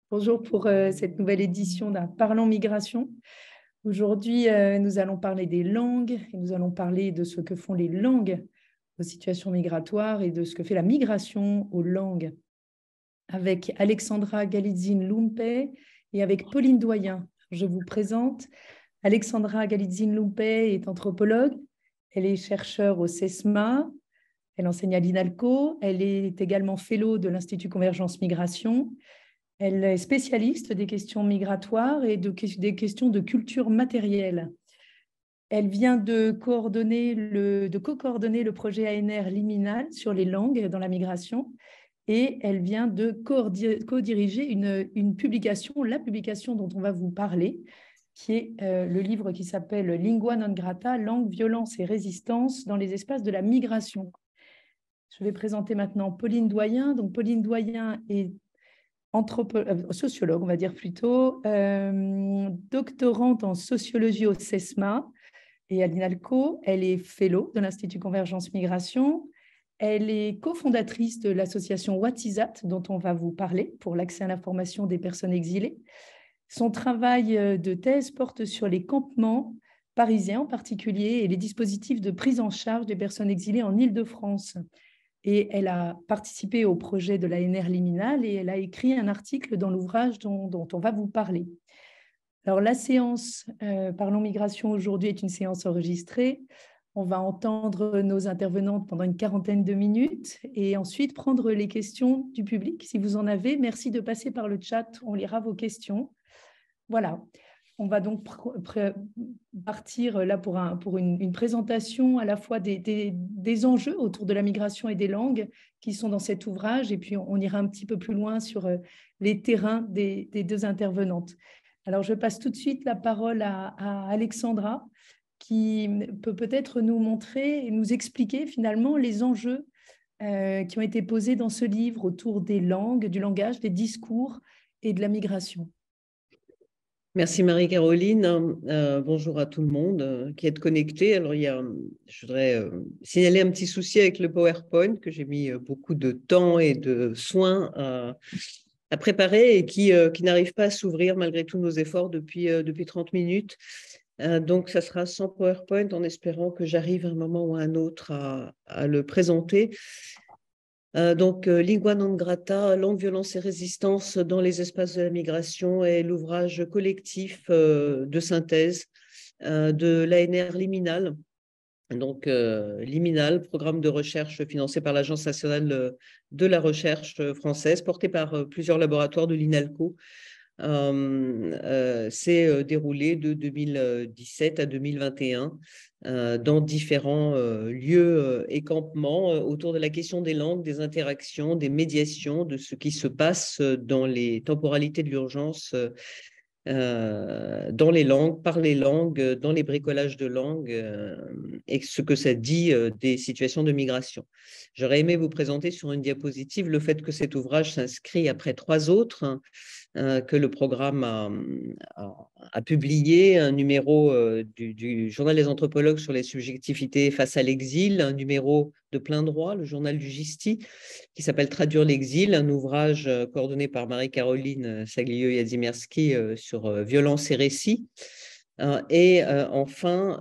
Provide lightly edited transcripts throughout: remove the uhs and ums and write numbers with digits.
Bonjour pour cette nouvelle édition d'un Parlons Migration. Aujourd'hui, nous allons parler des langues et nous allons parler de ce que font les langues aux situations migratoires et de ce que fait la migration aux langues avec Alexandra Galitzine-Lumpe et avec Pauline Doyen. Je vous présente. Alexandra Galitzine-Lumpe est anthropologue, elle est chercheure au CESMA, elle enseigne à l'INALCO, elle est également fellow de l'Institut Convergence Migration. Elle est spécialiste des questions migratoires et des questions de culture matérielle. Elle vient de co-coordonner le projet ANR Liminal sur les langues dans la migration et elle vient de co-diriger une publication, la publication dont on va vous parler, qui est le livre qui s'appelle Lingua non grata, langue, violence et résistance dans les espaces de la migration. Je vais présenter maintenant Pauline Doyen. Donc, Pauline Doyen est sociologue, on va dire plutôt, doctorante en sociologie au CESMA et à l'INALCO. Elle est fellow de l'Institut Convergence Migration. Elle est cofondatrice de l'association Watisat, dont on va vous parler, pour l'accès à l'information des personnes exilées. Son travail de thèse porte sur les campements parisiens en particulier et les dispositifs de prise en charge des personnes exilées en Île-de-France. Et elle a participé au projet de l'ANR Liminal et elle a écrit un article dans l'ouvrage dont on va vous parler. Alors, la séance Parlons Migration aujourd'hui est une séance enregistrée. On va entendre nos intervenantes pendant une quarantaine de minutes et ensuite prendre les questions du public. Si vous en avez, merci de passer par le chat, on lira vos questions. Voilà. On va donc partir là pour une présentation à la fois des enjeux autour de la migration et des langues qui sont dans cet ouvrage, et puis on ira un petit peu plus loin sur les terrains des deux intervenantes. Alors, je passe tout de suite la parole à Alexandra, qui peut peut-être nous montrer et nous expliquer finalement les enjeux qui ont été posés dans ce livre autour des langues, du langage, des discours et de la migration. Merci Marie-Caroline. Bonjour à tout le monde qui est connecté. Alors, je voudrais signaler un petit souci avec le PowerPoint que j'ai mis beaucoup de temps et de soins à préparer et qui n'arrive pas à s'ouvrir malgré tous nos efforts depuis 30 minutes. Donc, ça sera sans PowerPoint en espérant que j'arrive à un moment ou à un autre à le présenter. Lingua non grata, langue, violence et résistance dans les espaces de la migration est l'ouvrage collectif de synthèse de l'ANR Liminal. Donc, Liminal, programme de recherche financé par l'Agence nationale de la recherche française, porté par plusieurs laboratoires de l'INALCO. S'est déroulé de 2017 à 2021 dans différents lieux et campements autour de la question des langues, des interactions, des médiations, de ce qui se passe dans les temporalités de l'urgence dans les langues, par les langues, dans les bricolages de langues et ce que ça dit des situations de migration. J'aurais aimé vous présenter sur une diapositive le fait que cet ouvrage s'inscrit après 3 autres que le programme a publié, un numéro du Journal des anthropologues sur les subjectivités face à l'exil, un numéro de plein droit, le journal du GISTI, qui s'appelle Traduire l'exil, un ouvrage coordonné par Marie-Caroline Saglio-Yadzimerski sur violence et récit. Et enfin,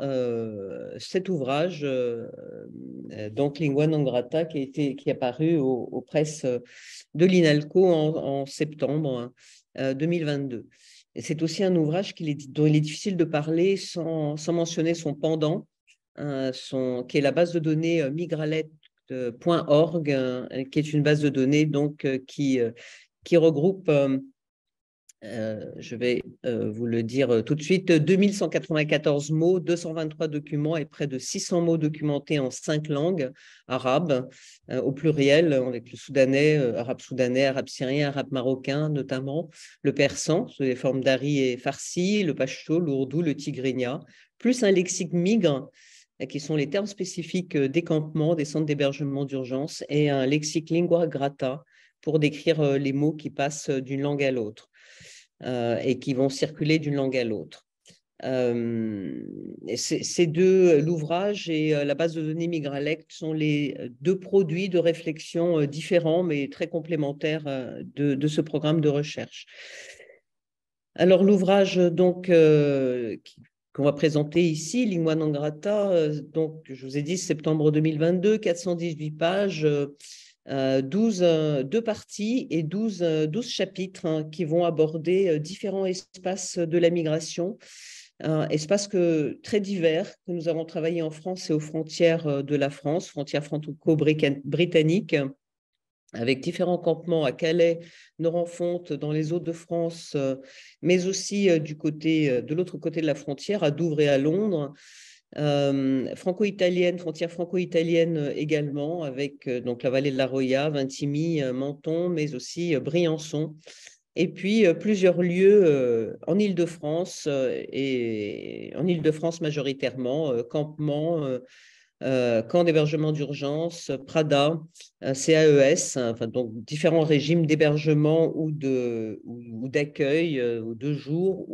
cet ouvrage, donc Lingua non grata, qui est apparu aux presses de l'INALCO en septembre 2022. C'est aussi un ouvrage dont il est difficile de parler sans mentionner son pendant, qui est la base de données migralet.org, qui est une base de données donc, qui regroupe, je vais vous le dire tout de suite, 2194 mots, 223 documents et près de 600 mots documentés en 5 langues arabes, au pluriel, avec le soudanais, arabe soudanais, arabe syrien, arabe marocain notamment, le persan, sous les formes dari et farsi, le pashto, l'ourdou, le tigrinya, plus un lexique migre, qui sont les termes spécifiques des campements, des centres d'hébergement d'urgence, et un lexique lingua grata pour décrire les mots qui passent d'une langue à l'autre et qui vont circuler d'une langue à l'autre. Ces deux, l'ouvrage et la base de données Migralect, sont les deux produits de réflexion différents, mais très complémentaires de ce programme de recherche. Alors, l'ouvrage donc qu'on va présenter ici, Lingua non grata, donc je vous ai dit septembre 2022, 418 pages, 2 parties et 12 chapitres, hein, qui vont aborder différents espaces de la migration, espaces très divers que nous avons travaillé en France et aux frontières de la France, frontières franco-britanniques, avec différents campements à Calais, Norenfonte, dans les Hauts-de-France, mais aussi de l'autre côté de la frontière, à Douvres et à Londres. Franco-italienne, frontière franco-italienne également, avec donc la vallée de la Roya, Vintimille, Menton, mais aussi Briançon. Et puis plusieurs lieux en Île-de-France, et en Île-de-France majoritairement, campements, camps d'hébergement d'urgence, PRADA, CAES, enfin, donc différents régimes d'hébergement ou d'accueil, ou de jour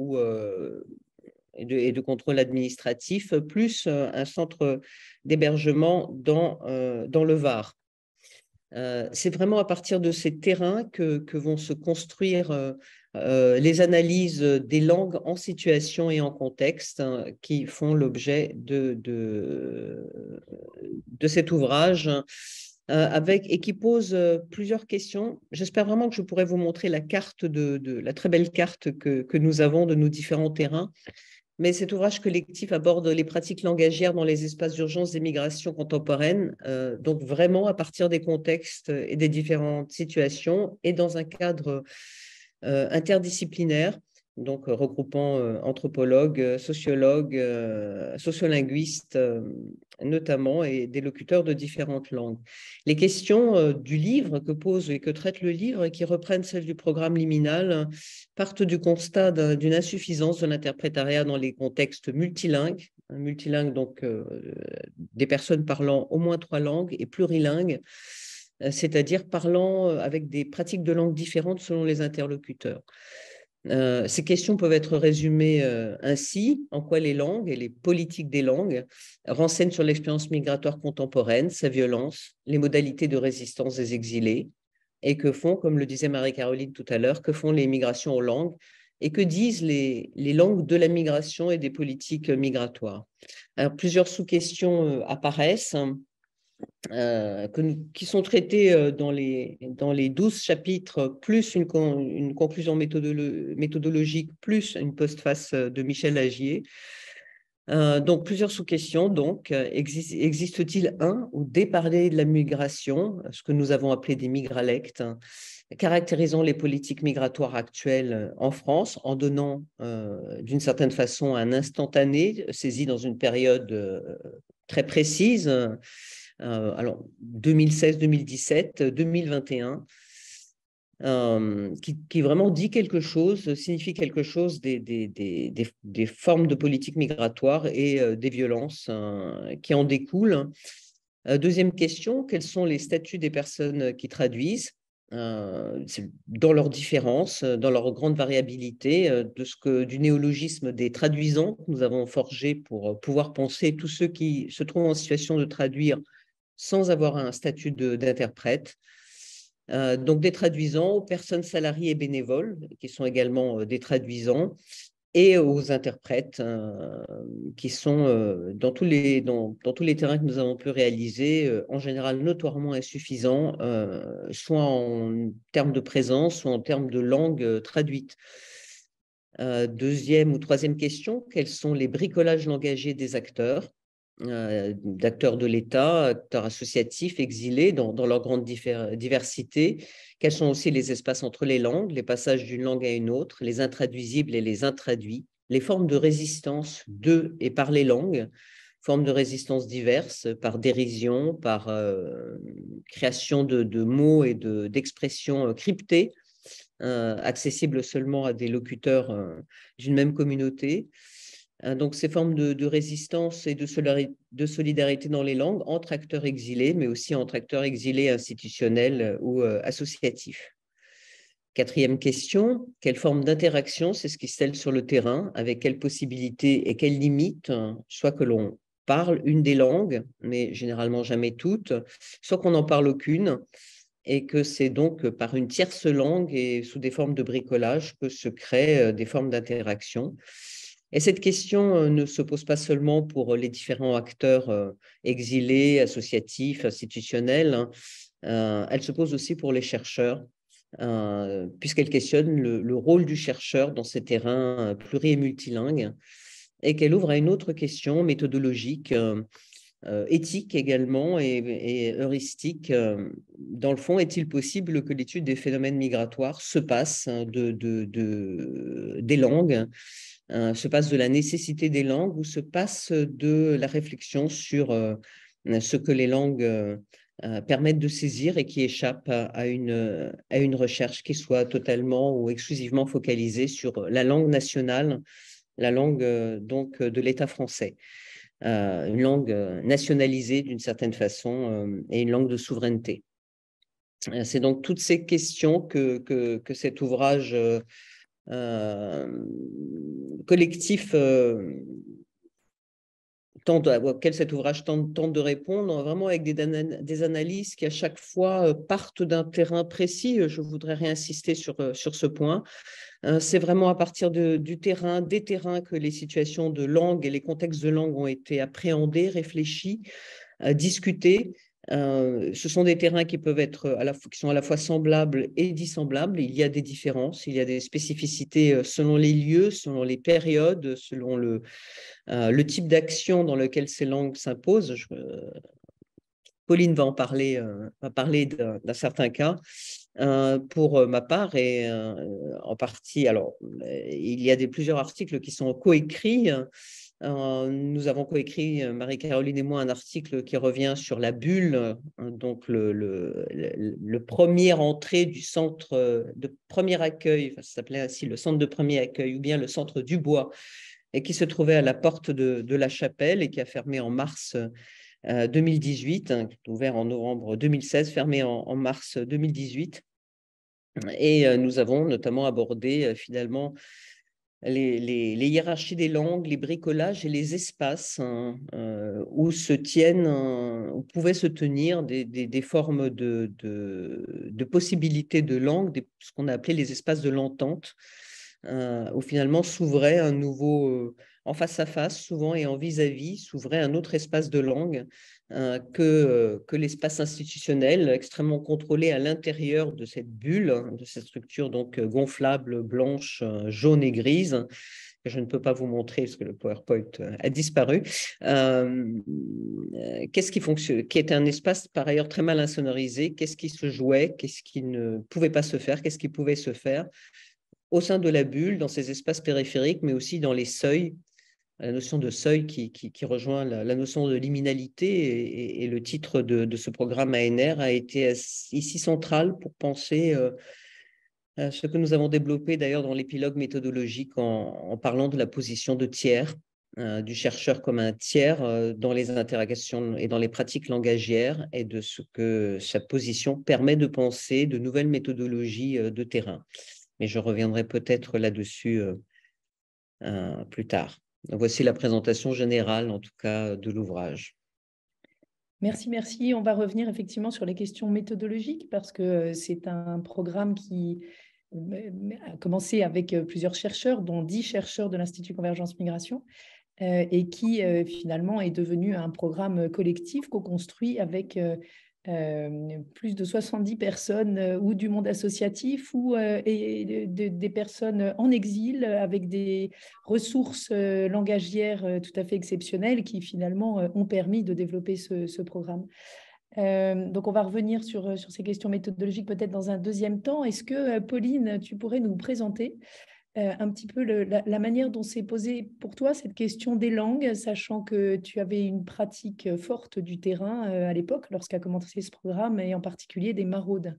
et de contrôle administratif, plus un centre d'hébergement dans le Var. C'est vraiment à partir de ces terrains que vont se construire les analyses des langues en situation et en contexte, hein, qui font l'objet de cet ouvrage, et qui pose plusieurs questions. J'espère vraiment que je pourrai vous montrer la carte la très belle carte que nous avons de nos différents terrains. Mais cet ouvrage collectif aborde les pratiques langagières dans les espaces d'urgence des migrations contemporaines, donc vraiment à partir des contextes et des différentes situations, et dans un cadre interdisciplinaire, donc regroupant anthropologues, sociologues, sociolinguistes notamment, et des locuteurs de différentes langues. Les questions du livre que pose et que traite le livre, et qui reprennent celles du programme liminal, partent du constat d'une insuffisance de l'interprétariat dans les contextes multilingues, donc des personnes parlant au moins 3 langues, et plurilingues, c'est-à-dire parlant avec des pratiques de langue différentes selon les interlocuteurs. Ces questions peuvent être résumées ainsi: en quoi les langues et les politiques des langues renseignent sur l'expérience migratoire contemporaine, sa violence, les modalités de résistance des exilés, et que font, comme le disait Marie-Caroline tout à l'heure, que font les migrations aux langues, et que disent les langues de la migration et des politiques migratoires. Alors, plusieurs sous-questions apparaissent, qui sont traitées dans les 12 chapitres, plus une conclusion méthodologique, plus une postface de Michel Agier. Donc, plusieurs sous-questions. Donc, existe-t-il un ou des parlers de la migration, ce que nous avons appelé des migralectes, caractérisant les politiques migratoires actuelles en France, en donnant d'une certaine façon un instantané saisi dans une période très précise, alors 2016, 2017, 2021, qui vraiment dit quelque chose, signifie quelque chose des formes de politique migratoire et des violences qui en découlent. Deuxième question: quels sont les statuts des personnes qui traduisent, dans leurs différences, dans leur grande variabilité, du néologisme des traduisants que nous avons forgé pour pouvoir penser tous ceux qui se trouvent en situation de traduire sans avoir un statut d'interprète. Donc des traduisants, aux personnes salariées et bénévoles, qui sont également des traduisants, et aux interprètes, qui sont dans tous les terrains que nous avons pu réaliser, en général notoirement insuffisants, soit en termes de présence, soit en termes de langue traduite. Deuxième ou troisième question: quels sont les bricolages langagiers des acteurs, d'acteurs de l'État, acteurs associatifs, exilés, dans leur grande diversité? Quels sont aussi les espaces entre les langues, les passages d'une langue à une autre, les intraduisibles et les intraduits, les formes de résistance de et par les langues, formes de résistance diverses, par dérision, par création de mots et d'expressions cryptées, accessibles seulement à des locuteurs d'une même communauté. Donc, ces formes de résistance et de solidarité dans les langues entre acteurs exilés, mais aussi entre acteurs exilés institutionnels ou associatifs. Quatrième question, quelle forme d'interaction c'est ce qui scelle sur le terrain, avec quelles possibilités et quelles limites, soit que l'on parle une des langues, mais généralement jamais toutes, soit qu'on n'en parle aucune, et que c'est donc par une tierce langue et sous des formes de bricolage que se créent des formes d'interaction. Et cette question ne se pose pas seulement pour les différents acteurs exilés, associatifs, institutionnels, elle se pose aussi pour les chercheurs, puisqu'elle questionne le rôle du chercheur dans ces terrains pluri- et multilingues, et qu'elle ouvre à une autre question méthodologique, éthique également et heuristique. Dans le fond, est-il possible que l'étude des phénomènes migratoires se passe des langues, se passe de la nécessité des langues ou se passe de la réflexion sur ce que les langues permettent de saisir et qui échappe à une recherche qui soit totalement ou exclusivement focalisée sur la langue nationale, la langue donc de l'État français. Une langue nationalisée d'une certaine façon et une langue de souveraineté. C'est donc toutes ces questions que cet ouvrage collectif auquel cet ouvrage tente de répondre, vraiment avec des analyses qui à chaque fois partent d'un terrain précis. Je voudrais réinsister sur ce point. C'est vraiment à partir du terrain, des terrains, que les situations de langue et les contextes de langue ont été appréhendés, réfléchis, discutés. Ce sont des terrains qui peuvent être qui sont à la fois semblables et dissemblables. Il y a des différences, il y a des spécificités selon les lieux, selon les périodes, selon le type d'action dans lequel ces langues s'imposent. Pauline va parler d'un certain cas. Pour ma part, et en partie, alors, il y a plusieurs articles qui sont coécrits. Nous avons coécrit, Marie-Caroline et moi, un article qui revient sur la bulle, donc le premier entrée du centre de premier accueil, enfin, ça s'appelait ainsi le centre de premier accueil, ou bien le centre du Bois, et qui se trouvait à la porte de la Chapelle et qui a fermé en mars 2018, qui est ouvert en novembre 2016, fermé en mars 2018. Et nous avons notamment abordé finalement les hiérarchies des langues, les bricolages et les espaces où se tiennent, où pouvaient se tenir des formes de possibilités de langue, ce qu'on a appelé les espaces de l'entente, où finalement s'ouvrait un nouveau, en face à face souvent et en vis-à-vis, s'ouvrait un autre espace de langue que l'espace institutionnel extrêmement contrôlé à l'intérieur de cette bulle, de cette structure donc gonflable, blanche, jaune et grise, que je ne peux pas vous montrer parce que le PowerPoint a disparu, qu'est-ce qui fonctionne, qui est un espace par ailleurs très mal insonorisé, qu'est-ce qui se jouait, qu'est-ce qui ne pouvait pas se faire, qu'est-ce qui pouvait se faire au sein de la bulle, dans ces espaces périphériques, mais aussi dans les seuils, la notion de seuil qui rejoint la notion de liminalité, et le titre de ce programme ANR a été ici central pour penser ce que nous avons développé d'ailleurs dans l'épilogue méthodologique en parlant de la position de tiers, du chercheur comme un tiers dans les interactions et dans les pratiques langagières, et de ce que sa position permet de penser de nouvelles méthodologies de terrain. Mais je reviendrai peut-être là-dessus plus tard. Donc, voici la présentation générale, en tout cas, de l'ouvrage. Merci, merci. On va revenir effectivement sur les questions méthodologiques parce que c'est un programme qui a commencé avec plusieurs chercheurs, dont 10 chercheurs de l'Institut Convergence Migration, et qui finalement est devenu un programme collectif co-construit avec plus de 70 personnes ou du monde associatif ou des personnes en exil avec des ressources langagières tout à fait exceptionnelles qui finalement ont permis de développer ce programme. Donc, on va revenir sur ces questions méthodologiques peut-être dans un deuxième temps. Est-ce que, Pauline, tu pourrais nous présenter un petit peu la manière dont s'est posée pour toi cette question des langues, sachant que tu avais une pratique forte du terrain à l'époque, lorsqu'a commencé ce programme, et en particulier des maraudes.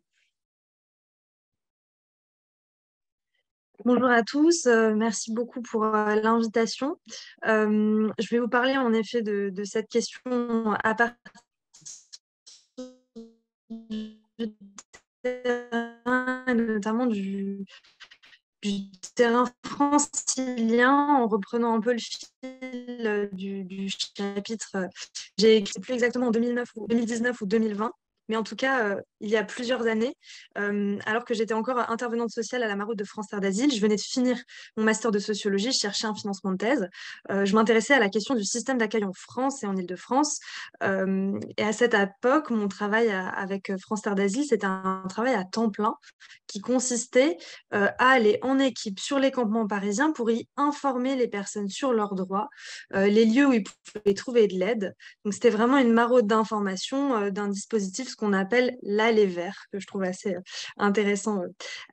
Bonjour à tous, merci beaucoup pour l'invitation. Je vais vous parler en effet de cette question à partir du terrain, notamment du terrain francilien, en reprenant un peu le fil du chapitre. J'ai écrit plus exactement en 2019 ou 2020, mais en tout cas, il y a plusieurs années, alors que j'étais encore intervenante sociale à la Maraude de France Terre d'Asile, je venais de finir mon master de sociologie, je cherchais un financement de thèse. Je m'intéressais à la question du système d'accueil en France et en Île-de-France. Et à cette époque, mon travail avec France Terre d'Asile, c'était un travail à temps plein qui consistait à aller en équipe sur les campements parisiens pour y informer les personnes sur leurs droits, les lieux où ils pouvaient trouver de l'aide. Donc, c'était vraiment une maraude d'information d'un dispositif, ce qu'on appelle l'Aller Vert, que je trouve assez intéressant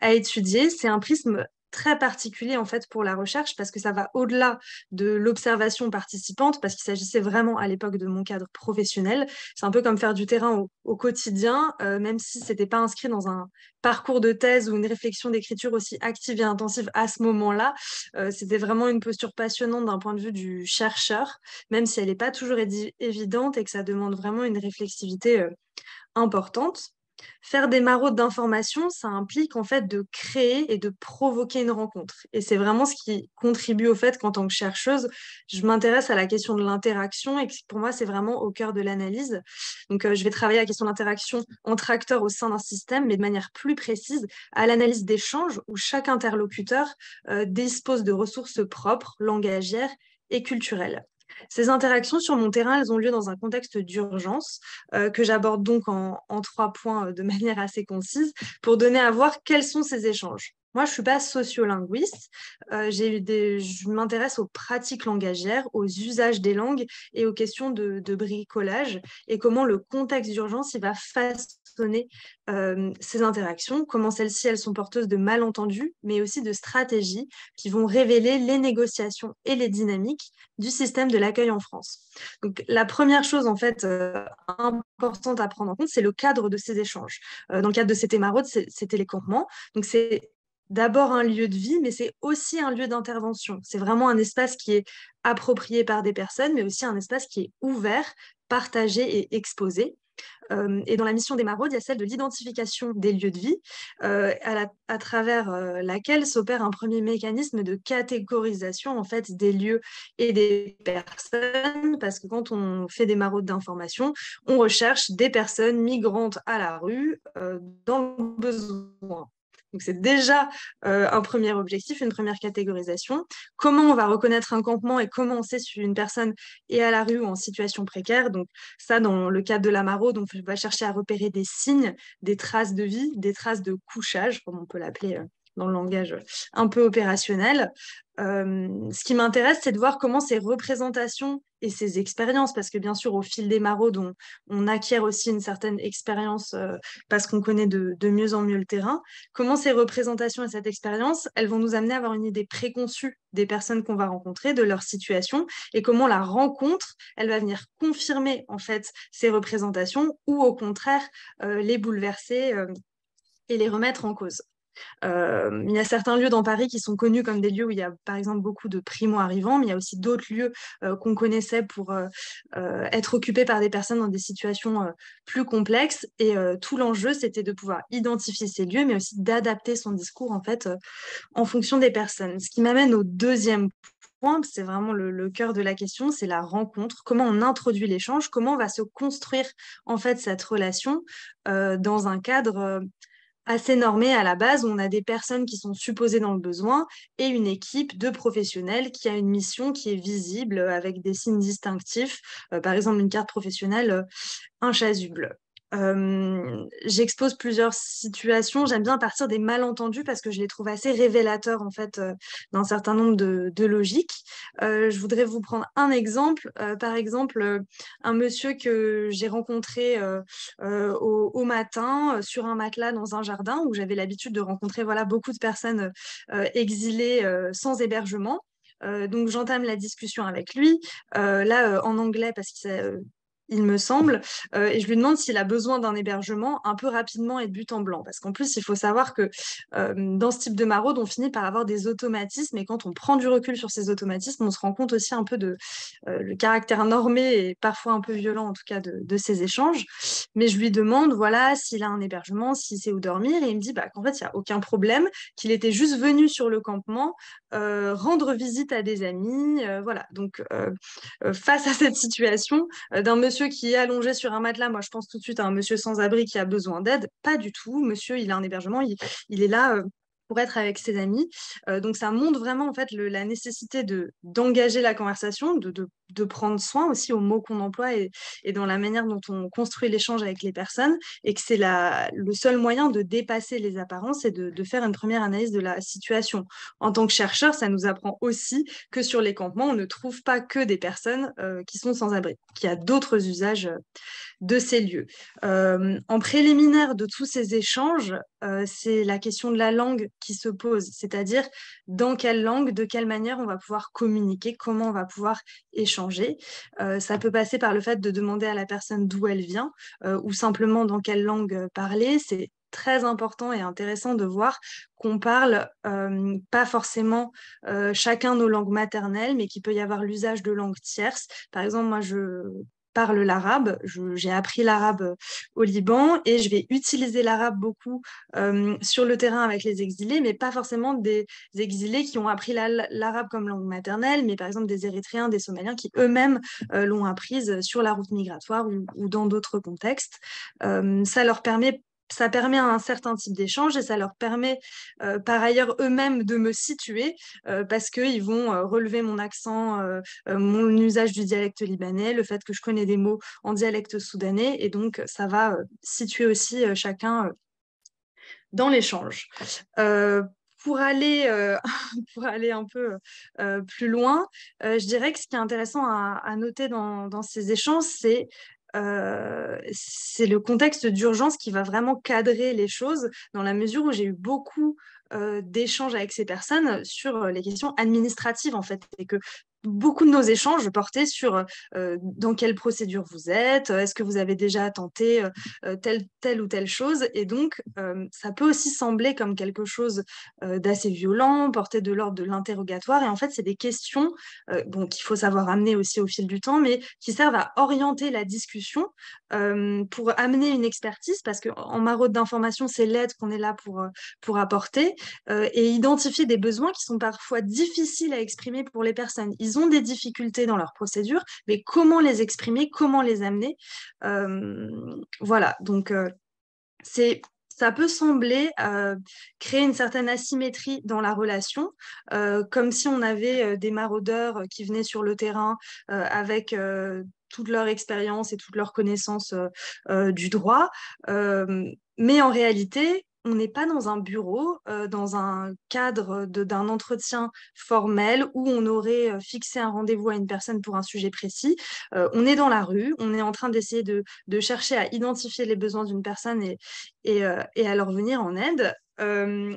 à étudier. C'est un prisme très particulier en fait pour la recherche parce que ça va au-delà de l'observation participante parce qu'il s'agissait vraiment à l'époque de mon cadre professionnel. C'est un peu comme faire du terrain au quotidien, même si c'était pas inscrit dans un parcours de thèse ou une réflexion d'écriture aussi active et intensive à ce moment-là. C'était vraiment une posture passionnante d'un point de vue du chercheur, même si elle n'est pas toujours évidente et que ça demande vraiment une réflexivité importante. Faire des maraudes d'information, ça implique en fait de créer et de provoquer une rencontre. Et c'est vraiment ce qui contribue au fait qu'en tant que chercheuse, je m'intéresse à la question de l'interaction et que pour moi, c'est vraiment au cœur de l'analyse. Donc, je vais travailler à la question de l'interaction entre acteurs au sein d'un système, mais de manière plus précise à l'analyse d'échanges où chaque interlocuteur dispose de ressources propres, langagières et culturelles. Ces interactions sur mon terrain, elles ont lieu dans un contexte d'urgence que j'aborde donc en 3 points de manière assez concise pour donner à voir quels sont ces échanges. Moi, je ne suis pas sociolinguiste. Je m'intéresse aux pratiques langagières, aux usages des langues et aux questions de bricolage et comment le contexte d'urgence il va façonner ces interactions, comment celles-ci elles sont porteuses de malentendus, mais aussi de stratégies qui vont révéler les négociations et les dynamiques du système de l'accueil en France. Donc, la première chose en fait importante à prendre en compte, c'est le cadre de ces échanges. Dans le cadre de ces maraudes, c'était les campements. Donc, c'est d'abord un lieu de vie, mais c'est aussi un lieu d'intervention. C'est vraiment un espace qui est approprié par des personnes, mais aussi un espace qui est ouvert, partagé et exposé. Et dans la mission des maraudes, il y a celle de l'identification des lieux de vie, à travers laquelle s'opère un premier mécanisme de catégorisation en fait, des lieux et des personnes, parce que quand on fait des maraudes d'information, on recherche des personnes migrantes à la rue dans le besoin. Donc, c'est déjà un premier objectif, une première catégorisation. Comment on va reconnaître un campement et comment on sait si une personne est à la rue ou en situation précaire. Donc, ça, dans le cadre de la maraude, on va chercher à repérer des signes, des traces de vie, des traces de couchage, comme on peut l'appeler dans le langage un peu opérationnel. Ce qui m'intéresse, c'est de voir comment ces représentations et ces expériences, parce que bien sûr, au fil des maraudes, on acquiert aussi une certaine expérience parce qu'on connaît de mieux en mieux le terrain, comment ces représentations et cette expérience, elles vont nous amener à avoir une idée préconçue des personnes qu'on va rencontrer, de leur situation, et comment la rencontre, elle va venir confirmer en fait ces représentations ou au contraire les bouleverser et les remettre en cause. Il y a certains lieux dans Paris qui sont connus comme des lieux où il y a par exemple beaucoup de primo-arrivants, mais il y a aussi d'autres lieux qu'on connaissait pour être occupés par des personnes dans des situations plus complexes. Et tout l'enjeu, c'était de pouvoir identifier ces lieux, mais aussi d'adapter son discours en fait en fonction des personnes. Ce qui m'amène au deuxième point, c'est vraiment le cœur de la question, c'est la rencontre. Comment on introduit l'échange, comment on va se construire en fait cette relation dans un cadre assez normé à la base, où on a des personnes qui sont supposées dans le besoin et une équipe de professionnels qui a une mission qui est visible avec des signes distinctifs, par exemple une carte professionnelle inchasuble. J'expose plusieurs situations. J'aime bien partir des malentendus parce que je les trouve assez révélateurs en fait d'un certain nombre de logiques. Je voudrais vous prendre un exemple. Par exemple, un monsieur que j'ai rencontré au matin sur un matelas dans un jardin où j'avais l'habitude de rencontrer voilà, beaucoup de personnes exilées sans hébergement. Donc j'entame la discussion avec lui, là en anglais parce qu'il il me semble, et je lui demande s'il a besoin d'un hébergement un peu rapidement et de but en blanc. Parce qu'en plus, il faut savoir que dans ce type de maraude, on finit par avoir des automatismes, et quand on prend du recul sur ces automatismes, on se rend compte aussi un peu de le caractère normé et parfois un peu violent, en tout cas, de ces échanges. Mais je lui demande, voilà, s'il a un hébergement, s'il sait où dormir, et il me dit qu'en fait, il n'y a aucun problème, qu'il était juste venu sur le campement rendre visite à des amis. Voilà, donc face à cette situation d'un monsieur qui est allongé sur un matelas, moi je pense tout de suite à un monsieur sans-abri qui a besoin d'aide. Pas du tout, monsieur, il a un hébergement, il est là pour être avec ses amis. Donc ça montre vraiment en fait la nécessité d'engager la conversation, de prendre soin aussi aux mots qu'on emploie et dans la manière dont on construit l'échange avec les personnes, et que c'est le seul moyen de dépasser les apparences et de faire une première analyse de la situation. En tant que chercheur, ça nous apprend aussi que sur les campements, on ne trouve pas que des personnes qui sont sans abri, qu'il y a d'autres usages de ces lieux. En préliminaire de tous ces échanges, c'est la question de la langue qui se pose, c'est-à-dire dans quelle langue, de quelle manière on va pouvoir communiquer, comment on va pouvoir échanger. Ça peut passer par le fait de demander à la personne d'où elle vient ou simplement dans quelle langue parler. C'est très important et intéressant de voir qu'on parle pas forcément chacun nos langues maternelles, mais qu'il peut y avoir l'usage de langues tierces. Par exemple, moi, je parle l'arabe, j'ai appris l'arabe au Liban et je vais utiliser l'arabe beaucoup sur le terrain avec les exilés, mais pas forcément des exilés qui ont appris l'arabe comme langue maternelle, mais par exemple des Érythréens, des Somaliens qui eux-mêmes l'ont apprise sur la route migratoire ou dans d'autres contextes. Ça permet un certain type d'échange et ça leur permet par ailleurs eux-mêmes de me situer parce qu'ils vont relever mon accent, mon usage du dialecte libanais, le fait que je connais des mots en dialecte soudanais, et donc ça va situer aussi chacun dans l'échange. Pour aller, pour aller un peu plus loin, je dirais que ce qui est intéressant à noter dans ces échanges, c'est le contexte d'urgence qui va vraiment cadrer les choses, dans la mesure où j'ai eu beaucoup d'échanges avec ces personnes sur les questions administratives, en fait, et que beaucoup de nos échanges portaient sur dans quelle procédure vous êtes, est-ce que vous avez déjà tenté telle ou telle chose, et donc ça peut aussi sembler comme quelque chose d'assez violent, porté de l'ordre de l'interrogatoire, et en fait c'est des questions qu'il faut savoir amener aussi au fil du temps, mais qui servent à orienter la discussion pour amener une expertise, parce qu'en maraude d'information, c'est l'aide qu'on est là pour apporter, et identifier des besoins qui sont parfois difficiles à exprimer pour les personnes. Ils ont des difficultés dans leur procédure, mais comment les exprimer, comment les amener, voilà, donc ça peut sembler créer une certaine asymétrie dans la relation, comme si on avait des maraudeurs qui venaient sur le terrain avec toute leur expérience et toute leur connaissance du droit. Mais en réalité, on n'est pas dans un bureau, dans un cadre d'un entretien formel où on aurait fixé un rendez-vous à une personne pour un sujet précis. On est dans la rue, on est en train d'essayer de chercher à identifier les besoins d'une personne et à leur venir en aide.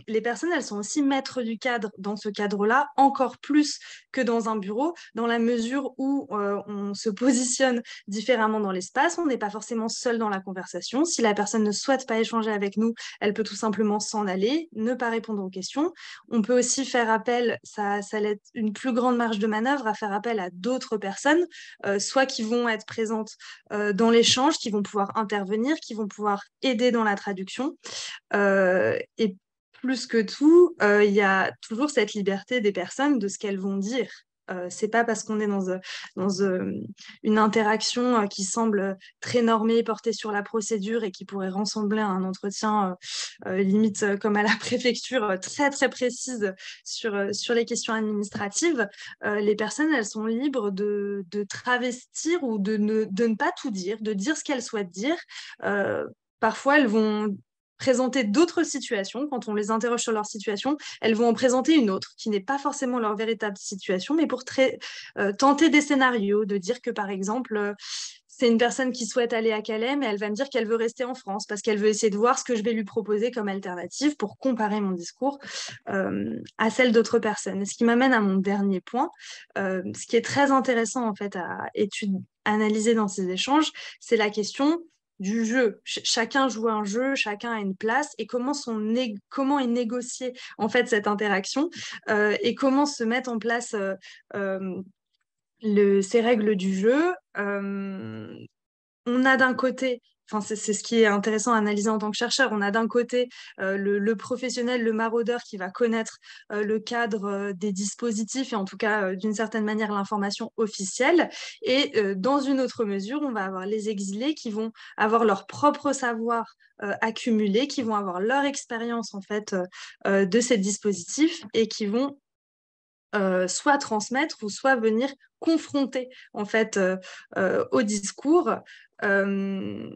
Les personnes, elles sont aussi maîtres du cadre dans ce cadre-là, encore plus que dans un bureau, dans la mesure où on se positionne différemment dans l'espace, on n'est pas forcément seul dans la conversation. Si la personne ne souhaite pas échanger avec nous, elle peut tout simplement s'en aller, ne pas répondre aux questions. On peut aussi faire appel, ça laisse une plus grande marge de manœuvre à faire appel à d'autres personnes, soit qui vont être présentes dans l'échange, qui vont pouvoir intervenir, qui vont pouvoir aider dans la traduction. Et plus que tout, il y a toujours cette liberté des personnes de ce qu'elles vont dire. C'est pas parce qu'on est dans une interaction qui semble très normée, portée sur la procédure et qui pourrait ressembler à un entretien limite comme à la préfecture, très très précise sur les questions administratives. Les personnes, elles sont libres de travestir ou de ne pas tout dire, de dire ce qu'elles souhaitent dire. Parfois, elles vont présenter d'autres situations. Quand on les interroge sur leur situation, elles vont en présenter une autre qui n'est pas forcément leur véritable situation, mais pour tenter des scénarios, de dire que par exemple, c'est une personne qui souhaite aller à Calais, mais elle va me dire qu'elle veut rester en France parce qu'elle veut essayer de voir ce que je vais lui proposer comme alternative pour comparer mon discours à celle d'autres personnes. Et ce qui m'amène à mon dernier point, ce qui est très intéressant en fait à analyser dans ces échanges, c'est la question du jeu. Chacun joue un jeu, chacun a une place, et comment est négociée en fait cette interaction et comment se mettent en place ces règles du jeu. On a d'un côté, enfin c'est ce qui est intéressant à analyser en tant que chercheur, on a d'un côté le professionnel, le maraudeur qui va connaître le cadre des dispositifs et en tout cas d'une certaine manière l'information officielle, et dans une autre mesure, on va avoir les exilés qui vont avoir leur propre savoir accumulé, qui vont avoir leur expérience en fait de ces dispositifs et qui vont soit transmettre ou soit venir confronter en fait au discours. On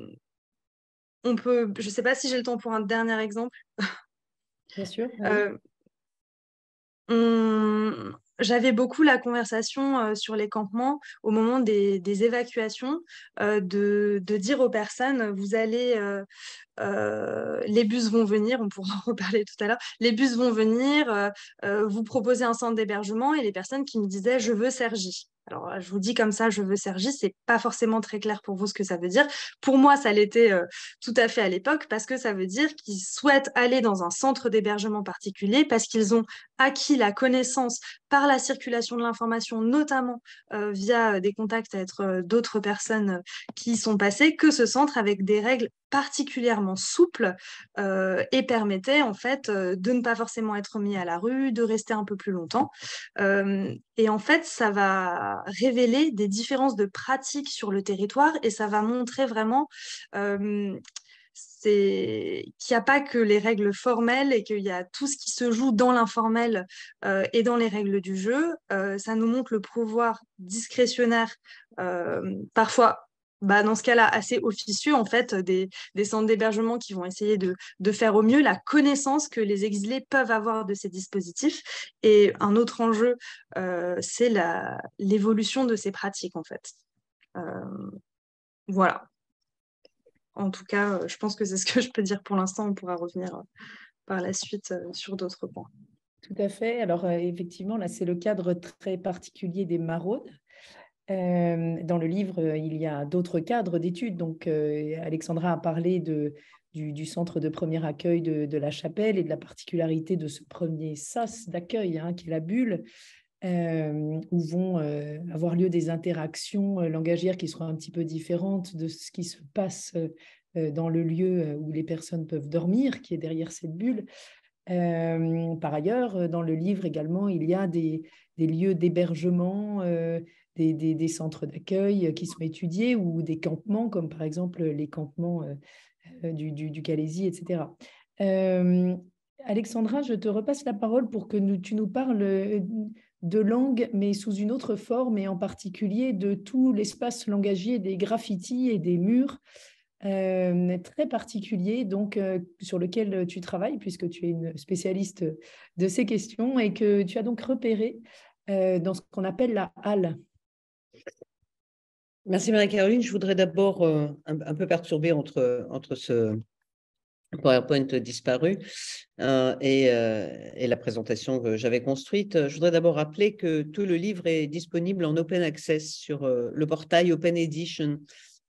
peut, je ne sais pas si j'ai le temps pour un dernier exemple. Bien sûr. J'avais beaucoup la conversation sur les campements au moment des évacuations, de dire aux personnes, vous allez, les bus vont venir, on pourra en reparler tout à l'heure, les bus vont venir, vous proposer un centre d'hébergement, et les personnes qui me disaient, je veux Cergy. Alors, je vous dis comme ça, je veux Cergy, c'est pas forcément très clair pour vous ce que ça veut dire. Pour moi, ça l'était tout à fait à l'époque, parce que ça veut dire qu'ils souhaitent aller dans un centre d'hébergement particulier, parce qu'ils ont acquis la connaissance par la circulation de l'information, notamment via des contacts avec d'autres personnes qui y sont passées, que ce centre avec des règles particulièrement souples et permettait en fait de ne pas forcément être mis à la rue, de rester un peu plus longtemps. Et en fait, ça va révéler des différences de pratiques sur le territoire, et ça va montrer vraiment qu'il n'y a pas que les règles formelles et qu'il y a tout ce qui se joue dans l'informel et dans les règles du jeu. Ça nous montre le pouvoir discrétionnaire, parfois, dans ce cas-là, assez officieux, en fait, des centres d'hébergement qui vont essayer de faire au mieux la connaissance que les exilés peuvent avoir de ces dispositifs. Et un autre enjeu, c'est l'évolution de ces pratiques, en fait. Voilà. En tout cas, je pense que c'est ce que je peux dire pour l'instant. On pourra revenir par la suite sur d'autres points. Tout à fait. Alors, effectivement, là, c'est le cadre très particulier des maraudes. Dans le livre, il y a d'autres cadres d'études. Donc, Alexandra a parlé du centre de premier accueil de la Chapelle et de la particularité de ce premier sas d'accueil, qui est la bulle, où vont avoir lieu des interactions langagières qui seront un petit peu différentes de ce qui se passe dans le lieu où les personnes peuvent dormir, qui est derrière cette bulle. Par ailleurs, dans le livre également, il y a des lieux d'hébergement, des centres d'accueil qui sont étudiés, ou des campements, comme par exemple les campements du Calaisis, etc. Alexandra, je te repasse la parole pour que tu nous parles de langue, mais sous une autre forme, et en particulier de tout l'espace langagier des graffitis et des murs très particulier, donc sur lequel tu travailles, puisque tu es une spécialiste de ces questions et que tu as donc repéré dans ce qu'on appelle la halle. Merci Marie-Caroline. Je voudrais d'abord un peu perturber entre ce PowerPoint disparu et la présentation que j'avais construite. Je voudrais d'abord rappeler que tout le livre est disponible en open access sur le portail Open Edition,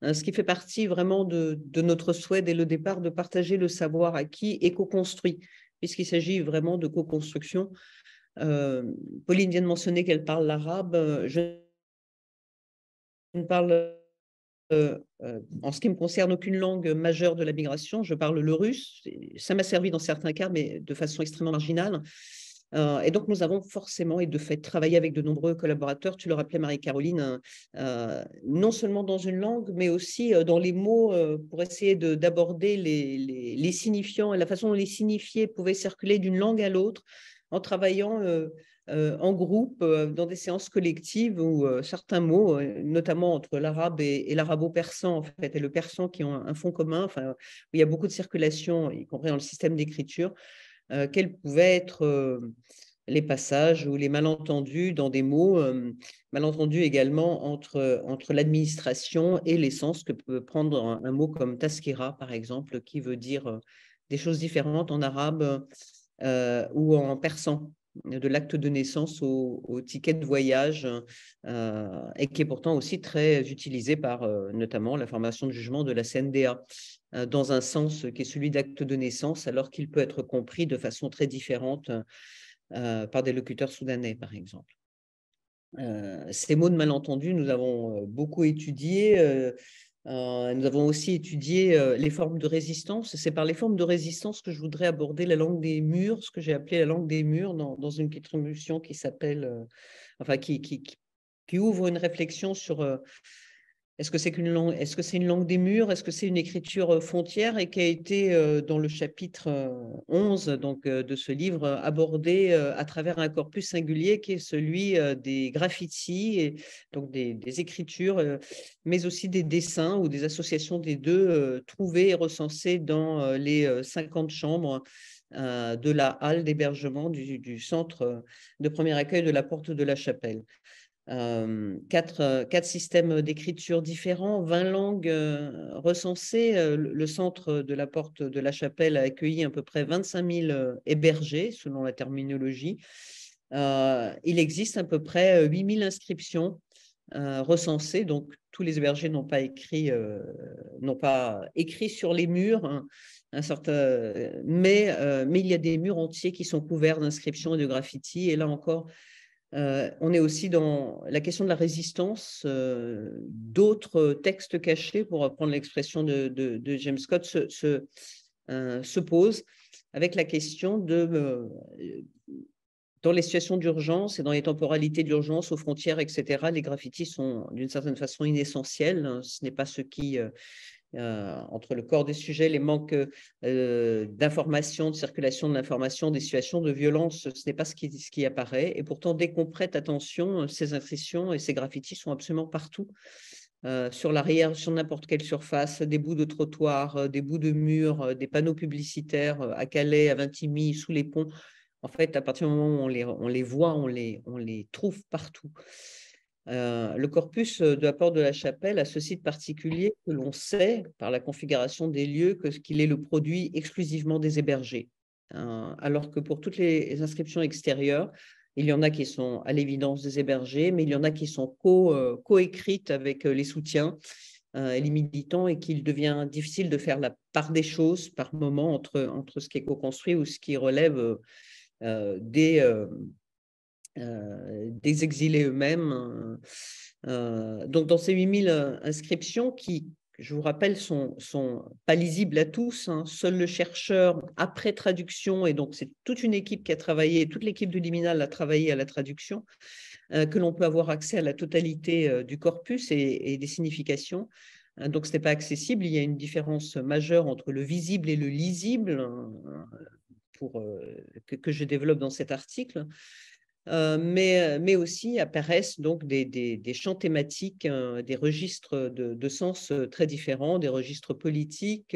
ce qui fait partie vraiment de notre souhait dès le départ de partager le savoir acquis et co-construit, puisqu'il s'agit vraiment de co-construction. Pauline vient de mentionner qu'elle parle l'arabe. Je ne parle en ce qui me concerne aucune langue majeure de la migration. Je parle le russe. Ça m'a servi dans certains cas, mais de façon extrêmement marginale. Et donc, nous avons forcément, et de fait, travaillé avec de nombreux collaborateurs, tu le rappelais Marie-Caroline, non seulement dans une langue, mais aussi dans les mots, pour essayer d'aborder les signifiants et la façon dont les signifiés pouvaient circuler d'une langue à l'autre, en travaillant en groupe, dans des séances collectives où certains mots, notamment entre l'arabe et l'arabo-persan, en fait, et le persan, qui ont un fond commun, enfin, où il y a beaucoup de circulation, y compris dans le système d'écriture, quelles pouvaient être les passages ou les malentendus dans des mots, malentendus également entre l'administration et l'essence que peut prendre un mot comme taskira, par exemple, qui veut dire des choses différentes en arabe ou en persan, de l'acte de naissance au ticket de voyage, et qui est pourtant aussi très utilisé par notamment la formation de jugement de la CNDA, dans un sens qui est celui d'acte de naissance, alors qu'il peut être compris de façon très différente par des locuteurs soudanais, par exemple. Ces mots de malentendu, nous avons beaucoup étudié. Nous avons aussi étudié les formes de résistance. C'est par les formes de résistance que je voudrais aborder la langue des murs, ce que j'ai appelé la langue des murs dans une contribution qui s'appelle, qui ouvre une réflexion sur est-ce que c'est une langue des murs, est-ce que c'est une écriture frontière, et qui a été dans le chapitre 11 donc, de ce livre abordé à travers un corpus singulier qui est celui des graffitis, et donc des écritures, mais aussi des dessins ou des associations des deux trouvés et recensés dans les 50 chambres de la halle d'hébergement du centre de premier accueil de la Porte de la Chapelle. 4 systèmes d'écriture différents, 20 langues recensées. Le centre de la Porte de la Chapelle a accueilli à peu près 25 000 hébergés, selon la terminologie. Il existe à peu près 8 000 inscriptions recensées, donc tous les hébergés n'ont pas écrit sur les murs, hein, mais il y a des murs entiers qui sont couverts d'inscriptions et de graffitis, et là encore, on est aussi dans la question de la résistance. D'autres textes cachés, pour reprendre l'expression de James Scott, se posent avec la question de, dans les situations d'urgence et dans les temporalités d'urgence, aux frontières, etc., les graffitis sont d'une certaine façon inessentiels. Ce n'est pas ce qui... entre le corps des sujets, les manques d'information, de circulation de l'information, des situations de violence, ce n'est pas ce qui apparaît. Et pourtant, dès qu'on prête attention, ces inscriptions et ces graffitis sont absolument partout, sur l'arrière, sur n'importe quelle surface, des bouts de trottoir, des bouts de murs, des panneaux publicitaires à Calais, à Vintimille, sous les ponts. En fait, à partir du moment où on les voit, on les trouve partout. Le corpus de la Porte de la Chapelle a ce site particulier que l'on sait, par la configuration des lieux, qu'il est le produit exclusivement des hébergés. Alors que pour toutes les inscriptions extérieures, il y en a qui sont à l'évidence des hébergés, mais il y en a qui sont coécrites avec les soutiens et les militants, et qu'il devient difficile de faire la part des choses par moment entre ce qui est co-construit ou ce qui relève des exilés eux-mêmes. Donc, dans ces 8000 inscriptions qui, je vous rappelle, sont pas lisibles à tous, hein. Seul le chercheur, après traduction, et donc c'est toute une équipe qui a travaillé, toute l'équipe de Liminal a travaillé à la traduction, que l'on peut avoir accès à la totalité du corpus et des significations. Donc, ce n'est pas accessible. Il y a une différence majeure entre le visible et le lisible, que je développe dans cet article. Mais aussi apparaissent donc des champs thématiques, des registres de sens très différents, des registres politiques,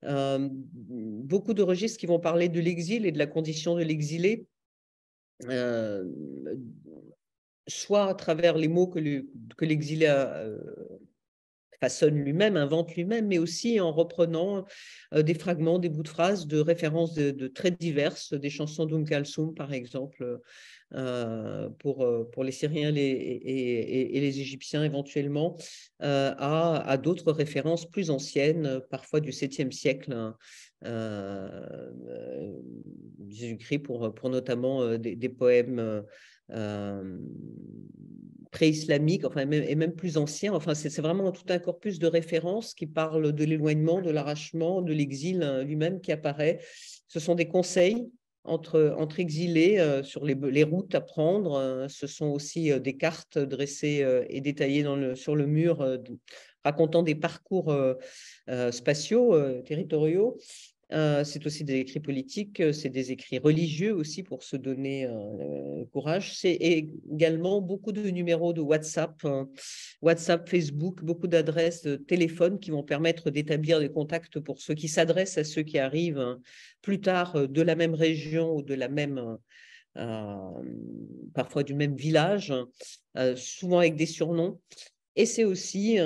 beaucoup de registres qui vont parler de l'exil et de la condition de l'exilé, soit à travers les mots que l'exilé façonne lui-même, invente lui-même, mais aussi en reprenant des fragments, des bouts de phrases, de références de très diverses, des chansons d'Kalsoum, par exemple, pour les Syriens et les Égyptiens éventuellement, à d'autres références plus anciennes, parfois du 7e siècle, Jésus-Christ, pour notamment des poèmes pré-islamiques, enfin, et même plus anciens. Enfin, c'est vraiment tout un corpus de références qui parle de l'éloignement, de l'arrachement, de l'exil lui-même qui apparaît. Ce sont des conseils entre exilés sur les routes à prendre. Ce sont aussi des cartes dressées et détaillées sur le mur, racontant des parcours spatiaux, territoriaux. C'est aussi des écrits politiques, c'est des écrits religieux aussi pour se donner courage. C'est également beaucoup de numéros de WhatsApp, Facebook, beaucoup d'adresses de téléphone qui vont permettre d'établir des contacts pour ceux qui s'adressent à ceux qui arrivent plus tard de la même région ou de la même parfois du même village, souvent avec des surnoms. Et c'est aussi,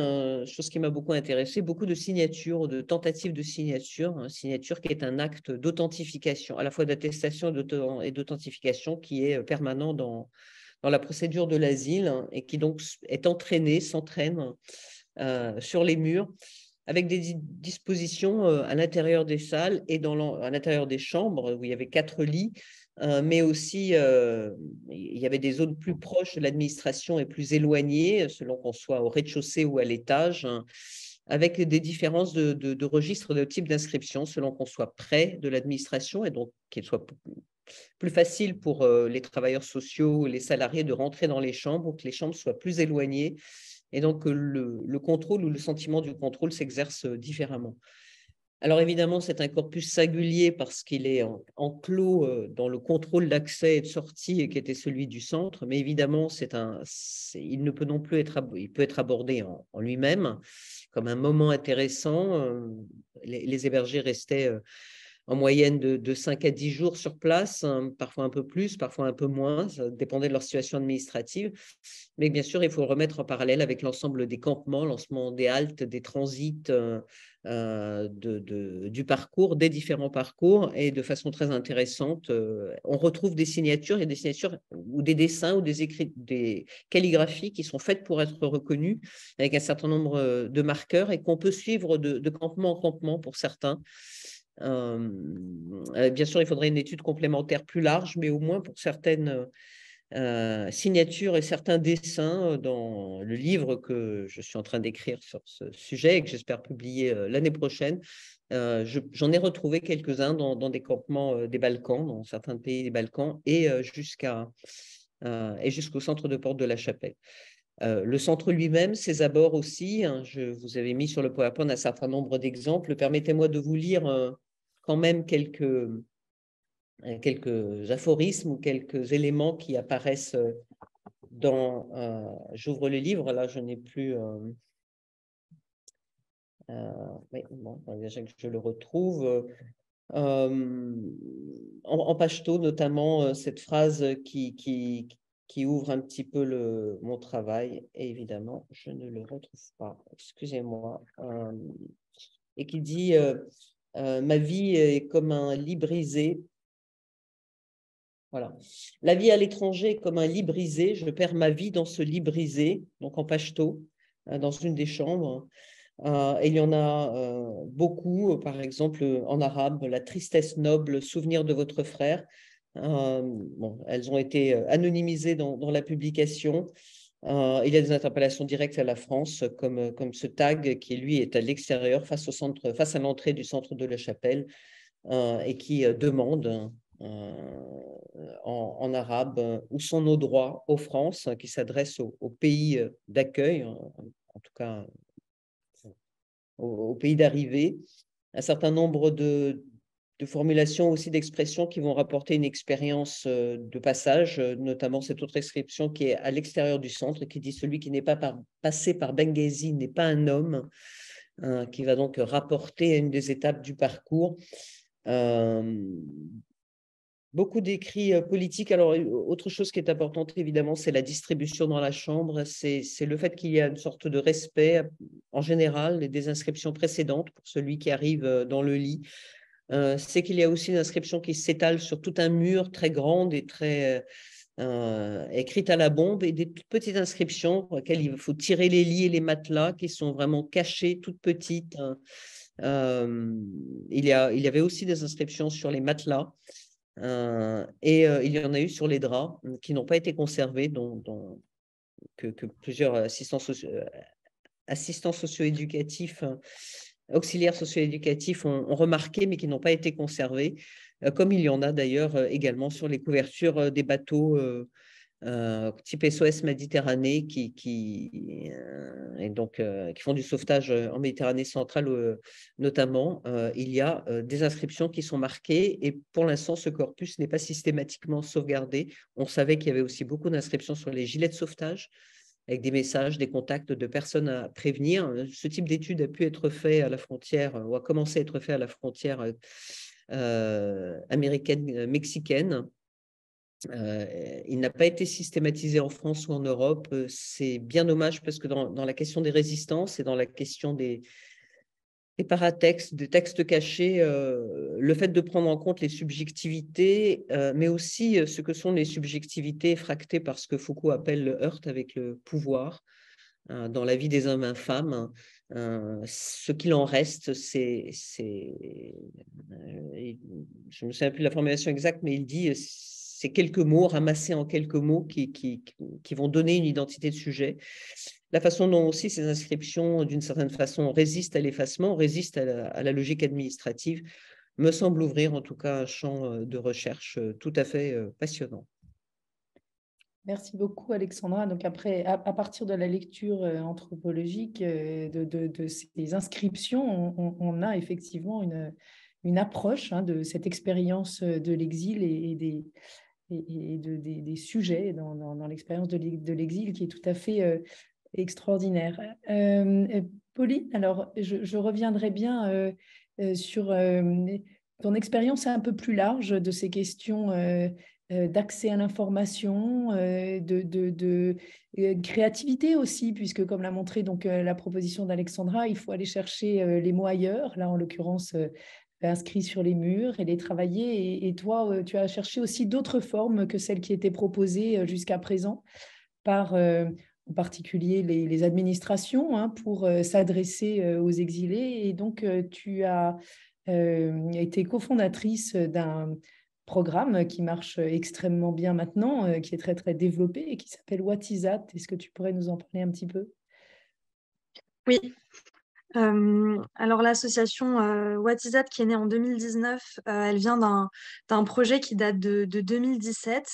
chose qui m'a beaucoup intéressée, beaucoup de signatures, de tentatives de signature, signature qui est un acte d'authentification, à la fois d'attestation et d'authentification qui est permanent dans la procédure de l'asile et qui donc s'entraîne sur les murs avec des dispositions à l'intérieur des salles et à l'intérieur des chambres où il y avait 4 lits, mais aussi il y avait des zones plus proches de l'administration et plus éloignées, selon qu'on soit au rez-de-chaussée ou à l'étage, avec des différences de registres, de type d'inscription, selon qu'on soit près de l'administration et donc qu'il soit plus facile pour les travailleurs sociaux ou les salariés de rentrer dans les chambres ou que les chambres soient plus éloignées. Et donc, le contrôle ou le sentiment du contrôle s'exerce différemment. Alors, évidemment, c'est un corpus singulier parce qu'il est enclos dans le contrôle d'accès et de sortie qui était celui du centre. Mais évidemment, il ne peut non plus il peut être abordé en lui-même comme un moment intéressant. Les hébergés restaient en moyenne de 5 à 10 jours sur place, parfois un peu plus, parfois un peu moins, ça dépendait de leur situation administrative. Mais bien sûr, il faut le remettre en parallèle avec l'ensemble des campements, l'ensemble des haltes, des transits, du parcours, des différents parcours. Et de façon très intéressante, on retrouve des signatures, il y a des signatures ou des dessins ou des écrits, des calligraphies qui sont faites pour être reconnues avec un certain nombre de marqueurs et qu'on peut suivre de campement en campement pour certains. Bien sûr, il faudrait une étude complémentaire plus large, mais au moins pour certaines signatures et certains dessins dans le livre que je suis en train d'écrire sur ce sujet et que j'espère publier l'année prochaine. J'en ai retrouvé quelques-uns dans des campements des Balkans, dans certains pays des Balkans, et jusqu'au centre de Porte de la Chapelle. Le centre lui-même, ses abords aussi, hein, je vous avais mis sur le PowerPoint un certain nombre d'exemples. Permettez-moi de vous lire quand même quelques aphorismes ou quelques éléments qui apparaissent dans… j'ouvre le livre, là je n'ai plus… oui, bon, déjà que je le retrouve. En pachto, notamment, cette phrase qui ouvre un petit peu mon travail. Et évidemment, je ne le retrouve pas. Excusez-moi. Et qui dit ma vie est comme un lit brisé. Voilà. La vie à l'étranger est comme un lit brisé. Je perds ma vie dans ce lit brisé, donc en pachto, dans une des chambres. Et il y en a beaucoup, par exemple en arabe, la tristesse noble, souvenir de votre frère. Bon, elles ont été anonymisées dans la publication. Il y a des interpellations directes à la France, comme ce tag qui, lui, est à l'extérieur, face à l'entrée du centre de la Chapelle, et qui demande en arabe où sont nos droits aux France, qui s'adresse au pays d'accueil, en tout cas au pays d'arrivée, un certain nombre de formulations aussi d'expressions qui vont rapporter une expérience de passage, notamment cette autre inscription qui est à l'extérieur du centre, qui dit « Celui qui n'est pas passé par Benghazi n'est pas un homme », qui va donc rapporter à une des étapes du parcours. Beaucoup d'écrits politiques. Alors, autre chose qui est importante, évidemment, c'est la distribution dans la chambre. C'est le fait qu'il y a une sorte de respect, en général, des inscriptions précédentes pour celui qui arrive dans le lit. C'est qu'il y a aussi une inscription qui s'étale sur tout un mur très grande et très écrite à la bombe, et des petites inscriptions pour lesquelles il faut tirer les lits et les matelas, qui sont vraiment cachées, toutes petites. Il y avait aussi des inscriptions sur les matelas. Et il y en a eu sur les draps qui n'ont pas été conservés, que plusieurs assistants socio-éducatifs, auxiliaires socio-éducatifs ont remarqué, mais qui n'ont pas été conservés, comme il y en a d'ailleurs également sur les couvertures des bateaux type SOS Méditerranée qui font du sauvetage en Méditerranée centrale notamment. Il y a des inscriptions qui sont marquées, et pour l'instant ce corpus n'est pas systématiquement sauvegardé. On savait qu'il y avait aussi beaucoup d'inscriptions sur les gilets de sauvetage avec des messages, des contacts de personnes à prévenir. Ce type d'étude a pu être fait à la frontière, ou a commencé à être fait à la frontière américaine-mexicaine. Il n'a pas été systématisé en France ou en Europe. C'est bien dommage parce que dans la question des résistances et dans la question des paratextes, des textes cachés, le fait de prendre en compte les subjectivités, mais aussi ce que sont les subjectivités fractées par ce que Foucault appelle le heurt avec le pouvoir dans la vie des hommes infâmes. Ce qu'il en reste, je ne me souviens plus de la formulation exacte, mais il dit c'est quelques mots ramassés en quelques mots qui vont donner une identité de sujet. La façon dont aussi ces inscriptions, d'une certaine façon, résistent à l'effacement, résistent à la logique administrative, me semble ouvrir en tout cas un champ de recherche tout à fait passionnant. Merci beaucoup, Alexandra. Donc après, à partir de la lecture anthropologique de ces inscriptions, on a effectivement une approche de cette expérience de l'exil et des sujets dans l'expérience de l'exil qui est tout à fait extraordinaire. Pauline, alors je reviendrai bien sur ton expérience un peu plus large de ces questions d'accès à l'information, de créativité aussi, puisque comme l'a montré donc, la proposition d'Alexandra, il faut aller chercher les mots ailleurs, là en l'occurrence inscrits sur les murs et les travailler. Et toi, tu as cherché aussi d'autres formes que celles qui étaient proposées jusqu'à présent par en particulier les administrations pour s'adresser aux exilés. Et donc, tu as été cofondatrice d'un programme qui marche extrêmement bien maintenant, qui est très, très développé et qui s'appelle What is That? Est-ce que tu pourrais nous en parler un petit peu? Oui. Alors l'association What is That qui est née en 2019, elle vient d'un projet qui date de 2017,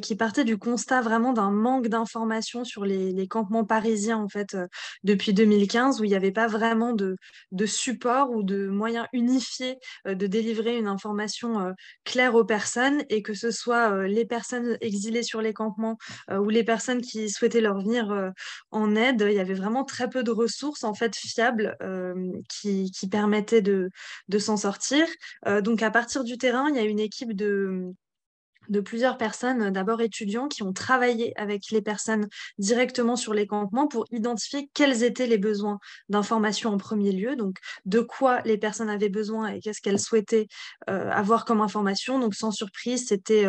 qui partait du constat vraiment d'un manque d'informations sur les campements parisiens en fait depuis 2015 où il n'y avait pas vraiment de support ou de moyens unifiés de délivrer une information claire aux personnes et que ce soit les personnes exilées sur les campements ou les personnes qui souhaitaient leur venir en aide, il y avait vraiment très peu de ressources en fait fiables qui permettaient de s'en sortir. Donc à partir du terrain, il y a une équipe de plusieurs personnes, d'abord étudiants, qui ont travaillé avec les personnes directement sur les campements pour identifier quels étaient les besoins d'information en premier lieu, donc de quoi les personnes avaient besoin et qu'est-ce qu'elles souhaitaient avoir comme information. Donc sans surprise, c'était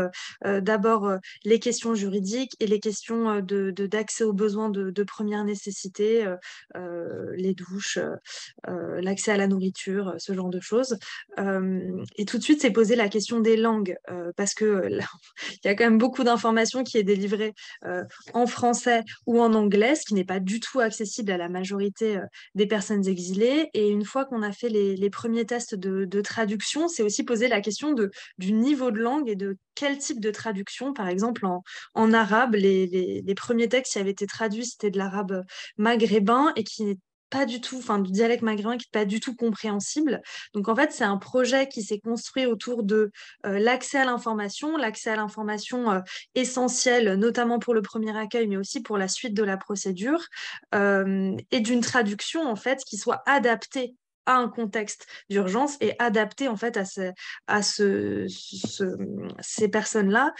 d'abord les questions juridiques et les questions d'accès aux besoins de première nécessité, les douches, l'accès à la nourriture, ce genre de choses. Et tout de suite, s'est posé la question des langues, parce que il y a quand même beaucoup d'informations qui est délivrées en français ou en anglais, ce qui n'est pas du tout accessible à la majorité des personnes exilées. Et une fois qu'on a fait les premiers tests de traduction, c'est aussi posé la question du niveau de langue et de quel type de traduction. Par exemple, en arabe, les premiers textes qui avaient été traduits, c'était de l'arabe maghrébin et qui n'est pas du tout, enfin du dialecte maghrébin qui n'est pas du tout compréhensible. Donc en fait, c'est un projet qui s'est construit autour de l'accès à l'information essentielle, notamment pour le premier accueil, mais aussi pour la suite de la procédure, et d'une traduction en fait qui soit adaptée à un contexte d'urgence et adapté en fait ces personnes-là,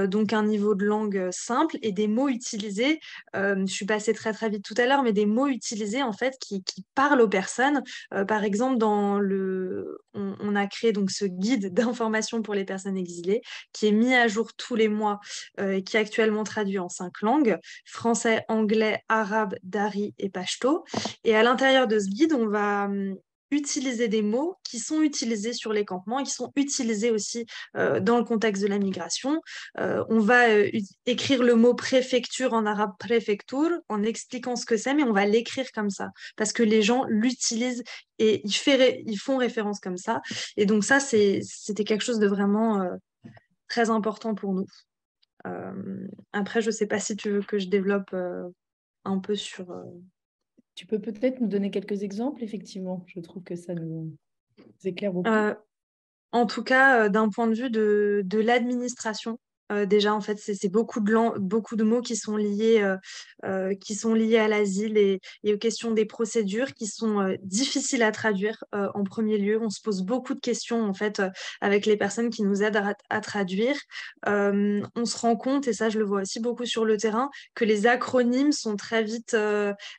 donc un niveau de langue simple et des mots utilisés. Je suis passée très très vite tout à l'heure, mais des mots utilisés en fait qui parlent aux personnes. Par exemple, on a créé donc ce guide d'information pour les personnes exilées qui est mis à jour tous les mois et qui est actuellement traduit en 5 langues: français, anglais, arabe, dari et pachto. Et à l'intérieur de ce guide, on va utiliser des mots qui sont utilisés sur les campements et qui sont utilisés aussi dans le contexte de la migration. On va écrire le mot préfecture en arabe préfecture en expliquant ce que c'est, mais on va l'écrire comme ça parce que les gens l'utilisent et ils font référence comme ça. Et donc ça, c'était quelque chose de vraiment très important pour nous. Après, je ne sais pas si tu veux que je développe un peu sur... Tu peux peut-être nous donner quelques exemples, effectivement. Je trouve que ça nous éclaire beaucoup. En tout cas, d'un point de vue de l'administration, Déjà, en fait, c'est beaucoup de mots qui sont liés à l'asile et aux questions des procédures qui sont difficiles à traduire en premier lieu. On se pose beaucoup de questions, en fait, avec les personnes qui nous aident à traduire. On se rend compte, et ça, je le vois aussi beaucoup sur le terrain, que les acronymes sont très vite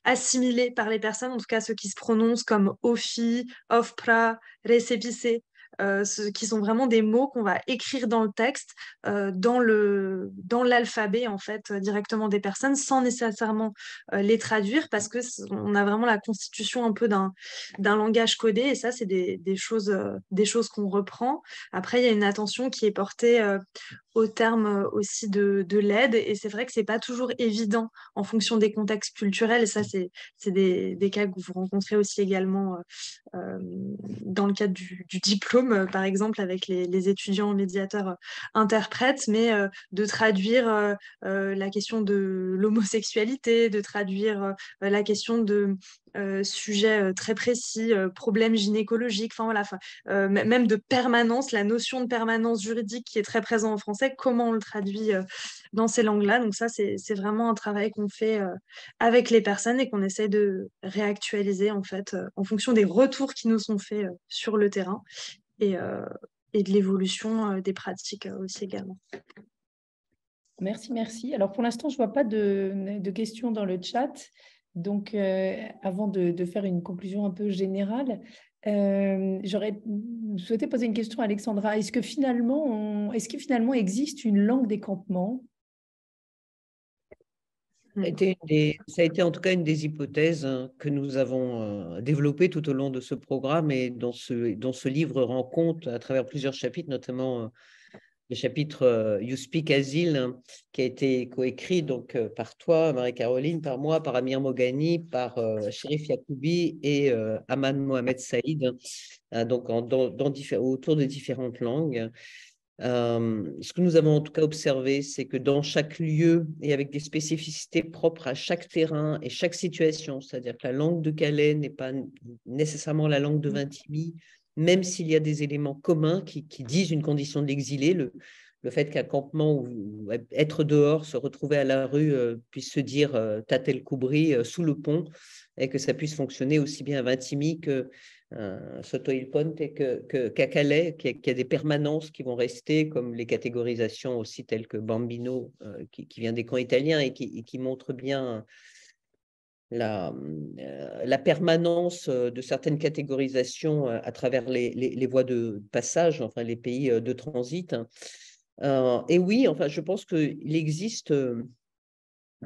assimilés par les personnes, en tout cas ceux qui se prononcent comme OFI, OFPRA, récépissé, qui sont vraiment des mots qu'on va écrire dans le texte, dans l'alphabet en fait, directement des personnes, sans nécessairement les traduire, parce que on a vraiment la constitution un peu d'un langage codé, et ça, c'est des choses qu'on reprend. Après, il y a une attention qui est portée au terme aussi de l'aide. Et c'est vrai que c'est pas toujours évident en fonction des contextes culturels. Et ça, c'est des cas que vous rencontrez aussi également dans le cadre du diplôme, par exemple, avec les étudiants médiateurs interprètes, mais de traduire la question de l'homosexualité, de traduire la question de sujets très précis, problèmes gynécologiques, enfin voilà, même de permanence, la notion de permanence juridique qui est très présente en français, comment on le traduit dans ces langues-là. Donc ça, c'est vraiment un travail qu'on fait avec les personnes et qu'on essaie de réactualiser en fait en fonction des retours qui nous sont faits sur le terrain et, euh, et de l'évolution des pratiques aussi également. Merci, merci. Alors, pour l'instant, je ne vois pas de questions dans le chat. Donc, avant de faire une conclusion un peu générale, j'aurais souhaité poser une question à Alexandra. Est-ce qu'il finalement existe une langue des campements? Ça a été en tout cas une des hypothèses que nous avons développées tout au long de ce programme et dont ce livre rend compte à travers plusieurs chapitres, notamment le chapitre You Speak Asile, qui a été coécrit donc, par toi, Marie-Caroline, par moi, par Amir Mogani, par Chérif Yacoubi et Aman Mohamed Saïd, donc autour de différentes langues. Ce que nous avons en tout cas observé, c'est que dans chaque lieu et avec des spécificités propres à chaque terrain et chaque situation, c'est-à-dire que la langue de Calais n'est pas nécessairement la langue de Vintimille, même s'il y a des éléments communs qui disent une condition d'exilé, le fait qu'un campement ou être dehors, se retrouver à la rue, puisse se dire Tatel Koubri sous le pont, et que ça puisse fonctionner aussi bien à Vintimille que Soto Il Ponte qu'à Calais, qu'il y a des permanences qui vont rester, comme les catégorisations aussi telles que Bambino, qui vient des camps italiens et qui montre bien la permanence de certaines catégorisations à travers les voies de passage, enfin les pays de transit. Et oui, enfin, je pense qu'il existe...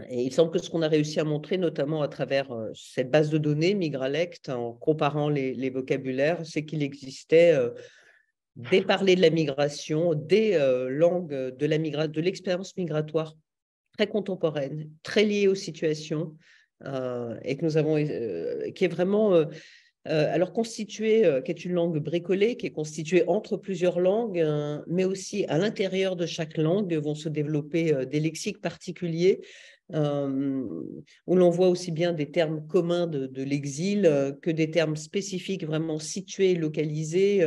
Et il semble que ce qu'on a réussi à montrer, notamment à travers cette base de données, Migralect, en comparant les vocabulaires, c'est qu'il existait des parlers de la migration, des langues de l'expérience migratoire très contemporaine, très liée aux situations, et que nous avons, qui est vraiment... alors constituée, qui est une langue bricolée, qui est constituée entre plusieurs langues, mais aussi à l'intérieur de chaque langue vont se développer des lexiques particuliers, où l'on voit aussi bien des termes communs de l'exil que des termes spécifiques vraiment situés, localisés.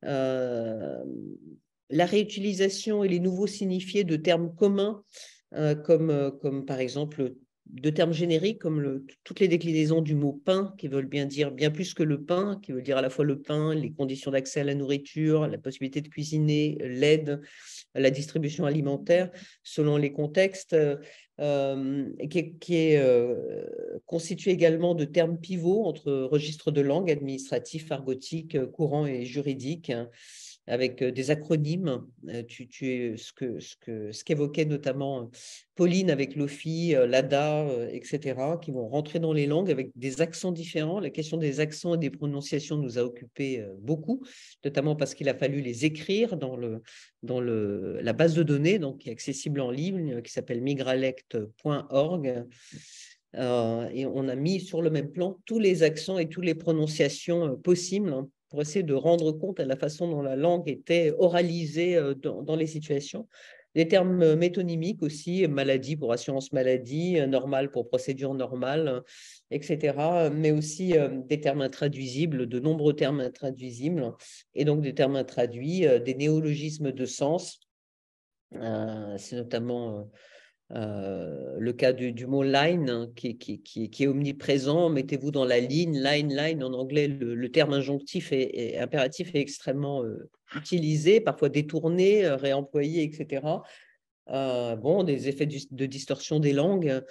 La réutilisation et les nouveaux signifiés de termes communs, comme par exemple de termes génériques comme toutes les déclinaisons du mot pain, qui veulent bien dire bien plus que le pain, qui veut dire à la fois le pain, les conditions d'accès à la nourriture, la possibilité de cuisiner, l'aide, la distribution alimentaire, selon les contextes, qui est constitué également de termes pivots entre registres de langue, administratifs, argotiques, courants et juridiques, avec des acronymes, ce qu'évoquait notamment Pauline avec l'OFI, l'ADA, etc., qui vont rentrer dans les langues avec des accents différents. La question des accents et des prononciations nous a occupé beaucoup, notamment parce qu'il a fallu les écrire dans la base de données, donc, qui est accessible en ligne, qui s'appelle migralect.org. Et on a mis sur le même plan tous les accents et toutes les prononciations possibles, hein, pour essayer de rendre compte à la façon dont la langue était oralisée dans les situations. Des termes métonymiques aussi, maladie pour assurance maladie, normal pour procédure normale, etc. Mais aussi des termes intraduisibles, de nombreux termes intraduisibles, et donc des termes intraduits, des néologismes de sens, C'est notamment le cas du mot line, hein, qui est omniprésent. Mettez-vous dans la ligne, line. En anglais, le terme injonctif et impératif est extrêmement utilisé, parfois détourné, réemployé, etc. Bon, des effets de distorsion des langues.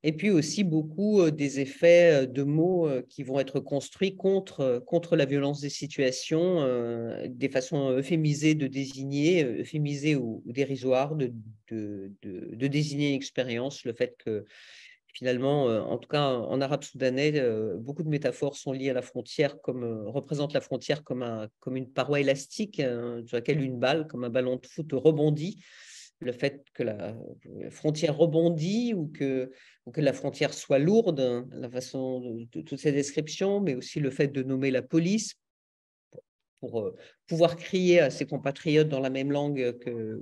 Et puis aussi beaucoup des effets de mots qui vont être construits contre la violence des situations, des façons euphémisées de désigner, euphémisées ou dérisoires, de désigner une expérience, le fait que finalement, en tout cas en arabe soudanais, beaucoup de métaphores sont liées à la frontière, représentent la frontière comme une paroi élastique sur laquelle une balle, comme un ballon de foot, rebondit. Le fait que la frontière rebondit ou que la frontière soit lourde, hein, la façon de toutes ces descriptions, mais aussi le fait de nommer la police pour pouvoir crier à ses compatriotes dans la même langue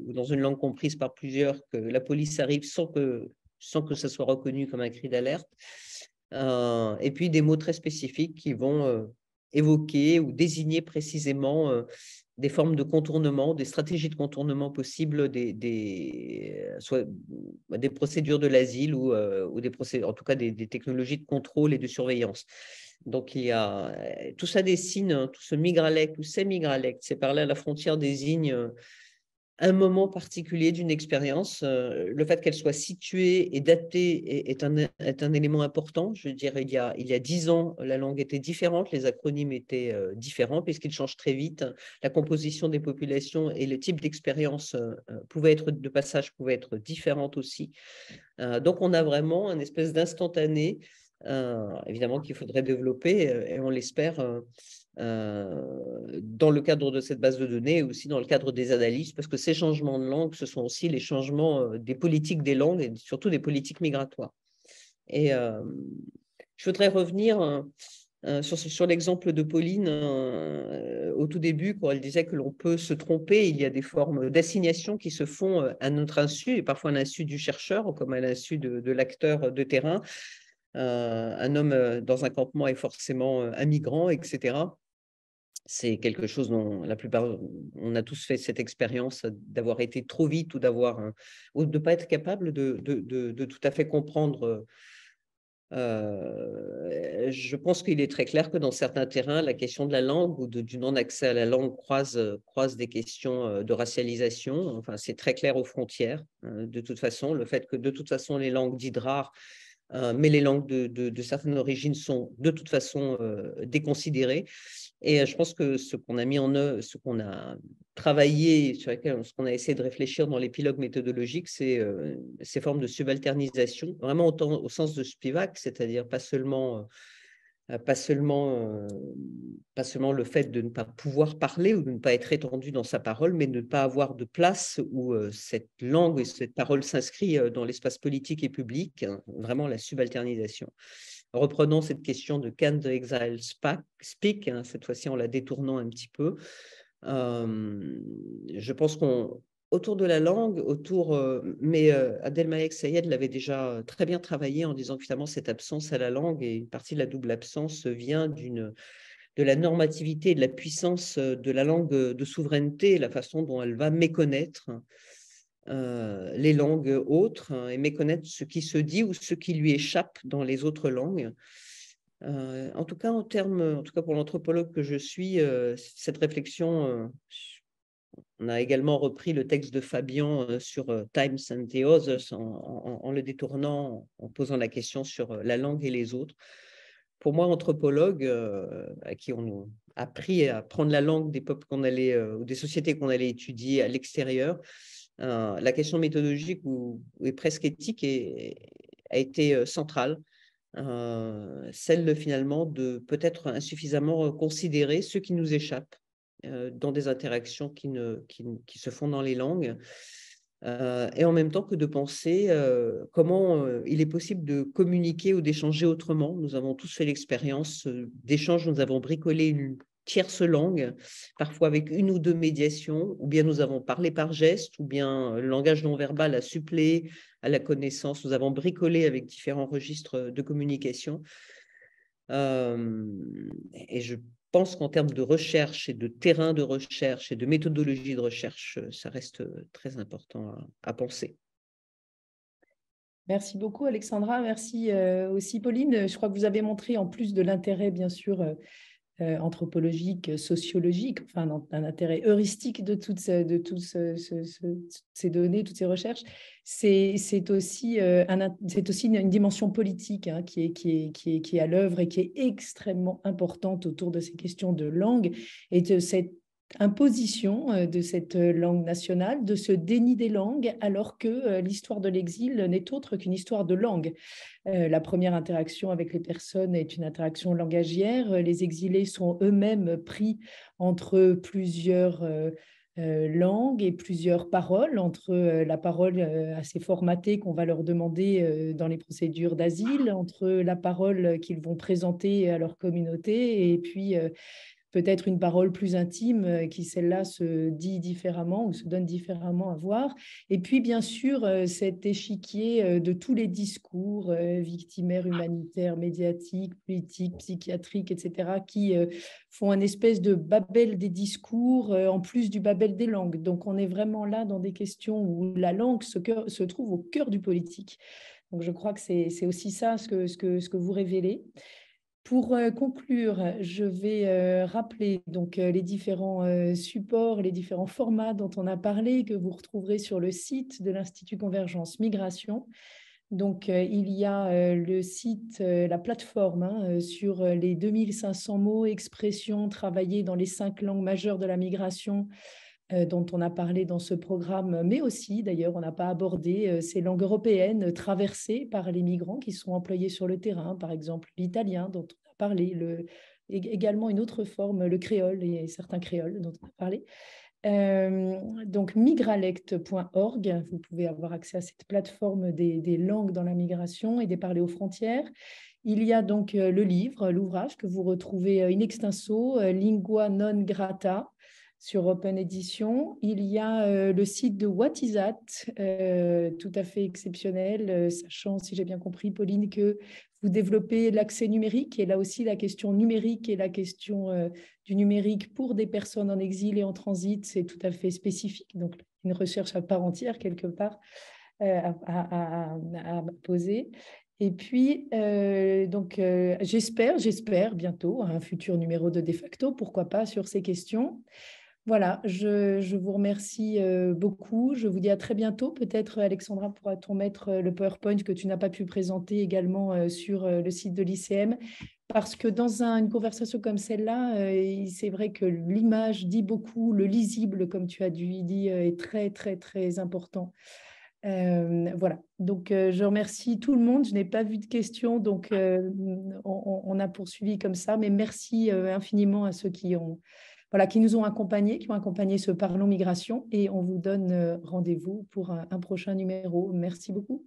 ou dans une langue comprise par plusieurs que la police arrive sans que ça soit reconnu comme un cri d'alerte. Et puis des mots très spécifiques qui vont évoquer ou désigner précisément des formes de contournement, des stratégies de contournement possibles soit des procédures de l'asile ou en tout cas des technologies de contrôle et de surveillance. Donc, tout ça dessine, tout ce migralect ou ces migralectes, c'est par là la frontière désigne un moment particulier d'une expérience. Le fait qu'elle soit située et datée est un élément important. Je veux dire, il y a 10 ans, la langue était différente, les acronymes étaient différents puisqu'ils changent très vite. La composition des populations et le type d'expérience de passage pouvait être différentes aussi. Donc, on a vraiment une espèce d'instantané, évidemment qu'il faudrait développer, et on l'espère, dans le cadre de cette base de données et aussi dans le cadre des analyses, parce que ces changements de langue, ce sont aussi les changements des politiques des langues et surtout des politiques migratoires. Et je voudrais revenir sur l'exemple de Pauline au tout début, quand elle disait que l'on peut se tromper. Il y a des formes d'assignation qui se font à notre insu, et parfois à l'insu du chercheur, comme à l'insu de l'acteur de terrain. Un homme dans un campement est forcément un migrant, etc. C'est quelque chose dont la plupart, on a tous fait cette expérience d'avoir été trop vite ou ou de ne pas être capable de tout à fait comprendre. Je pense qu'il est très clair que dans certains terrains, la question de la langue ou du non-accès à la langue croise des questions de racialisation. Enfin, c'est très clair aux frontières, de toute façon. Le fait que, de toute façon, les langues dites rares, mais les langues de certaines origines sont de toute façon déconsidérées. Et je pense que ce qu'on a mis en œuvre, ce qu'on a travaillé, ce qu'on a essayé de réfléchir dans l'épilogue méthodologique, c'est ces formes de subalternisation, vraiment au sens de Spivak, c'est-à-dire pas seulement le fait de ne pas pouvoir parler ou de ne pas être étendu dans sa parole, mais de ne pas avoir de place où cette langue et cette parole s'inscrit dans l'espace politique et public, hein, vraiment la subalternisation. Reprenons cette question de Can the Exile Speak, hein, cette fois-ci en la détournant un petit peu. Je pense autour de la langue, mais Abdelmalek Sayed l'avait déjà très bien travaillé en disant que finalement cette absence à la langue et une partie de la double absence vient de la normativité et de la puissance de la langue de souveraineté, la façon dont elle va méconnaître les langues autres, hein, et méconnaître ce qui se dit ou ce qui lui échappe dans les autres langues. En tout cas, pour l'anthropologue que je suis, cette réflexion, on a également repris le texte de Fabian sur Times and the Others en le détournant, en posant la question sur la langue et les autres. Pour moi, anthropologue, à qui on a appris à prendre la langue des peuples ou des sociétés qu'on allait étudier à l'extérieur, la question méthodologique ou presque éthique a été centrale. Celle finalement de peut-être insuffisamment considérer ce qui nous échappe dans des interactions qui se font dans les langues, et en même temps que de penser comment il est possible de communiquer ou d'échanger autrement. Nous avons tous fait l'expérience d'échange, nous avons bricolé une tierce langue, parfois avec une ou deux médiations, ou bien nous avons parlé par geste, ou bien le langage non verbal a suppléé à la connaissance. Nous avons bricolé avec différents registres de communication. Et je pense qu'en termes de recherche et de terrain de recherche et de méthodologie de recherche, ça reste très important à penser. Merci beaucoup, Alexandra. Merci aussi, Pauline. Je crois que vous avez montré, en plus de l'intérêt, bien sûr, anthropologique, sociologique, enfin un intérêt heuristique de toutes ces données, toutes ces recherches, c'est aussi une dimension politique hein, qui est à l'œuvre et qui est extrêmement importante autour de ces questions de langue et de cette imposition de cette langue nationale, de ce déni des langues, alors que l'histoire de l'exil n'est autre qu'une histoire de langue. La première interaction avec les personnes est une interaction langagière. Les exilés sont eux-mêmes pris entre plusieurs langues et plusieurs paroles, entre la parole assez formatée qu'on va leur demander dans les procédures d'asile, entre la parole qu'ils vont présenter à leur communauté et puis peut-être une parole plus intime qui, celle-là, se dit différemment ou se donne différemment à voir. Et puis, bien sûr, cet échiquier de tous les discours victimaires, humanitaires, médiatiques, politiques, psychiatriques, etc., qui font un espèce de babel des discours en plus du babel des langues. Donc, on est vraiment là dans des questions où la langue se trouve au cœur du politique. Donc, je crois que c'est aussi ça ce que vous révélez. Pour conclure, je vais rappeler donc, les différents supports, les différents formats dont on a parlé, que vous retrouverez sur le site de l'Institut Convergence Migration. Donc, il y a le site, la plateforme hein, sur les 2500 mots, expressions travaillées dans les 5 langues majeures de la migration dont on a parlé dans ce programme, mais aussi, d'ailleurs, on n'a pas abordé ces langues européennes traversées par les migrants qui sont employés sur le terrain, par exemple l'italien dont on a parlé, également une autre forme, le créole et certains créoles dont on a parlé. Donc migralect.org, vous pouvez avoir accès à cette plateforme des langues dans la migration et des parlers aux frontières. Il y a donc le livre, l'ouvrage que vous retrouvez in extenso, Lingua non grata, sur Open Edition. Il y a le site de What is That, tout à fait exceptionnel, sachant, si j'ai bien compris, Pauline, que vous développez l'accès numérique, et là aussi la question numérique et la question du numérique pour des personnes en exil et en transit, c'est tout à fait spécifique, donc une recherche à part entière quelque part à poser. Et puis, j'espère bientôt un futur numéro de De facto, pourquoi pas, sur ces questions. Voilà, je vous remercie beaucoup. Je vous dis à très bientôt. Peut-être, Alexandra, pourra-t-on mettre le PowerPoint que tu n'as pas pu présenter également sur le site de l'ICM, parce que dans une conversation comme celle-là, c'est vrai que l'image dit beaucoup, le lisible, comme tu as dit, est très, très, très important. Voilà, donc je remercie tout le monde. Je n'ai pas vu de questions, donc on a poursuivi comme ça, mais merci infiniment à ceux qui nous ont accompagnés, qui ont accompagné ce Parlons Migration, et on vous donne rendez-vous pour un prochain numéro. Merci beaucoup.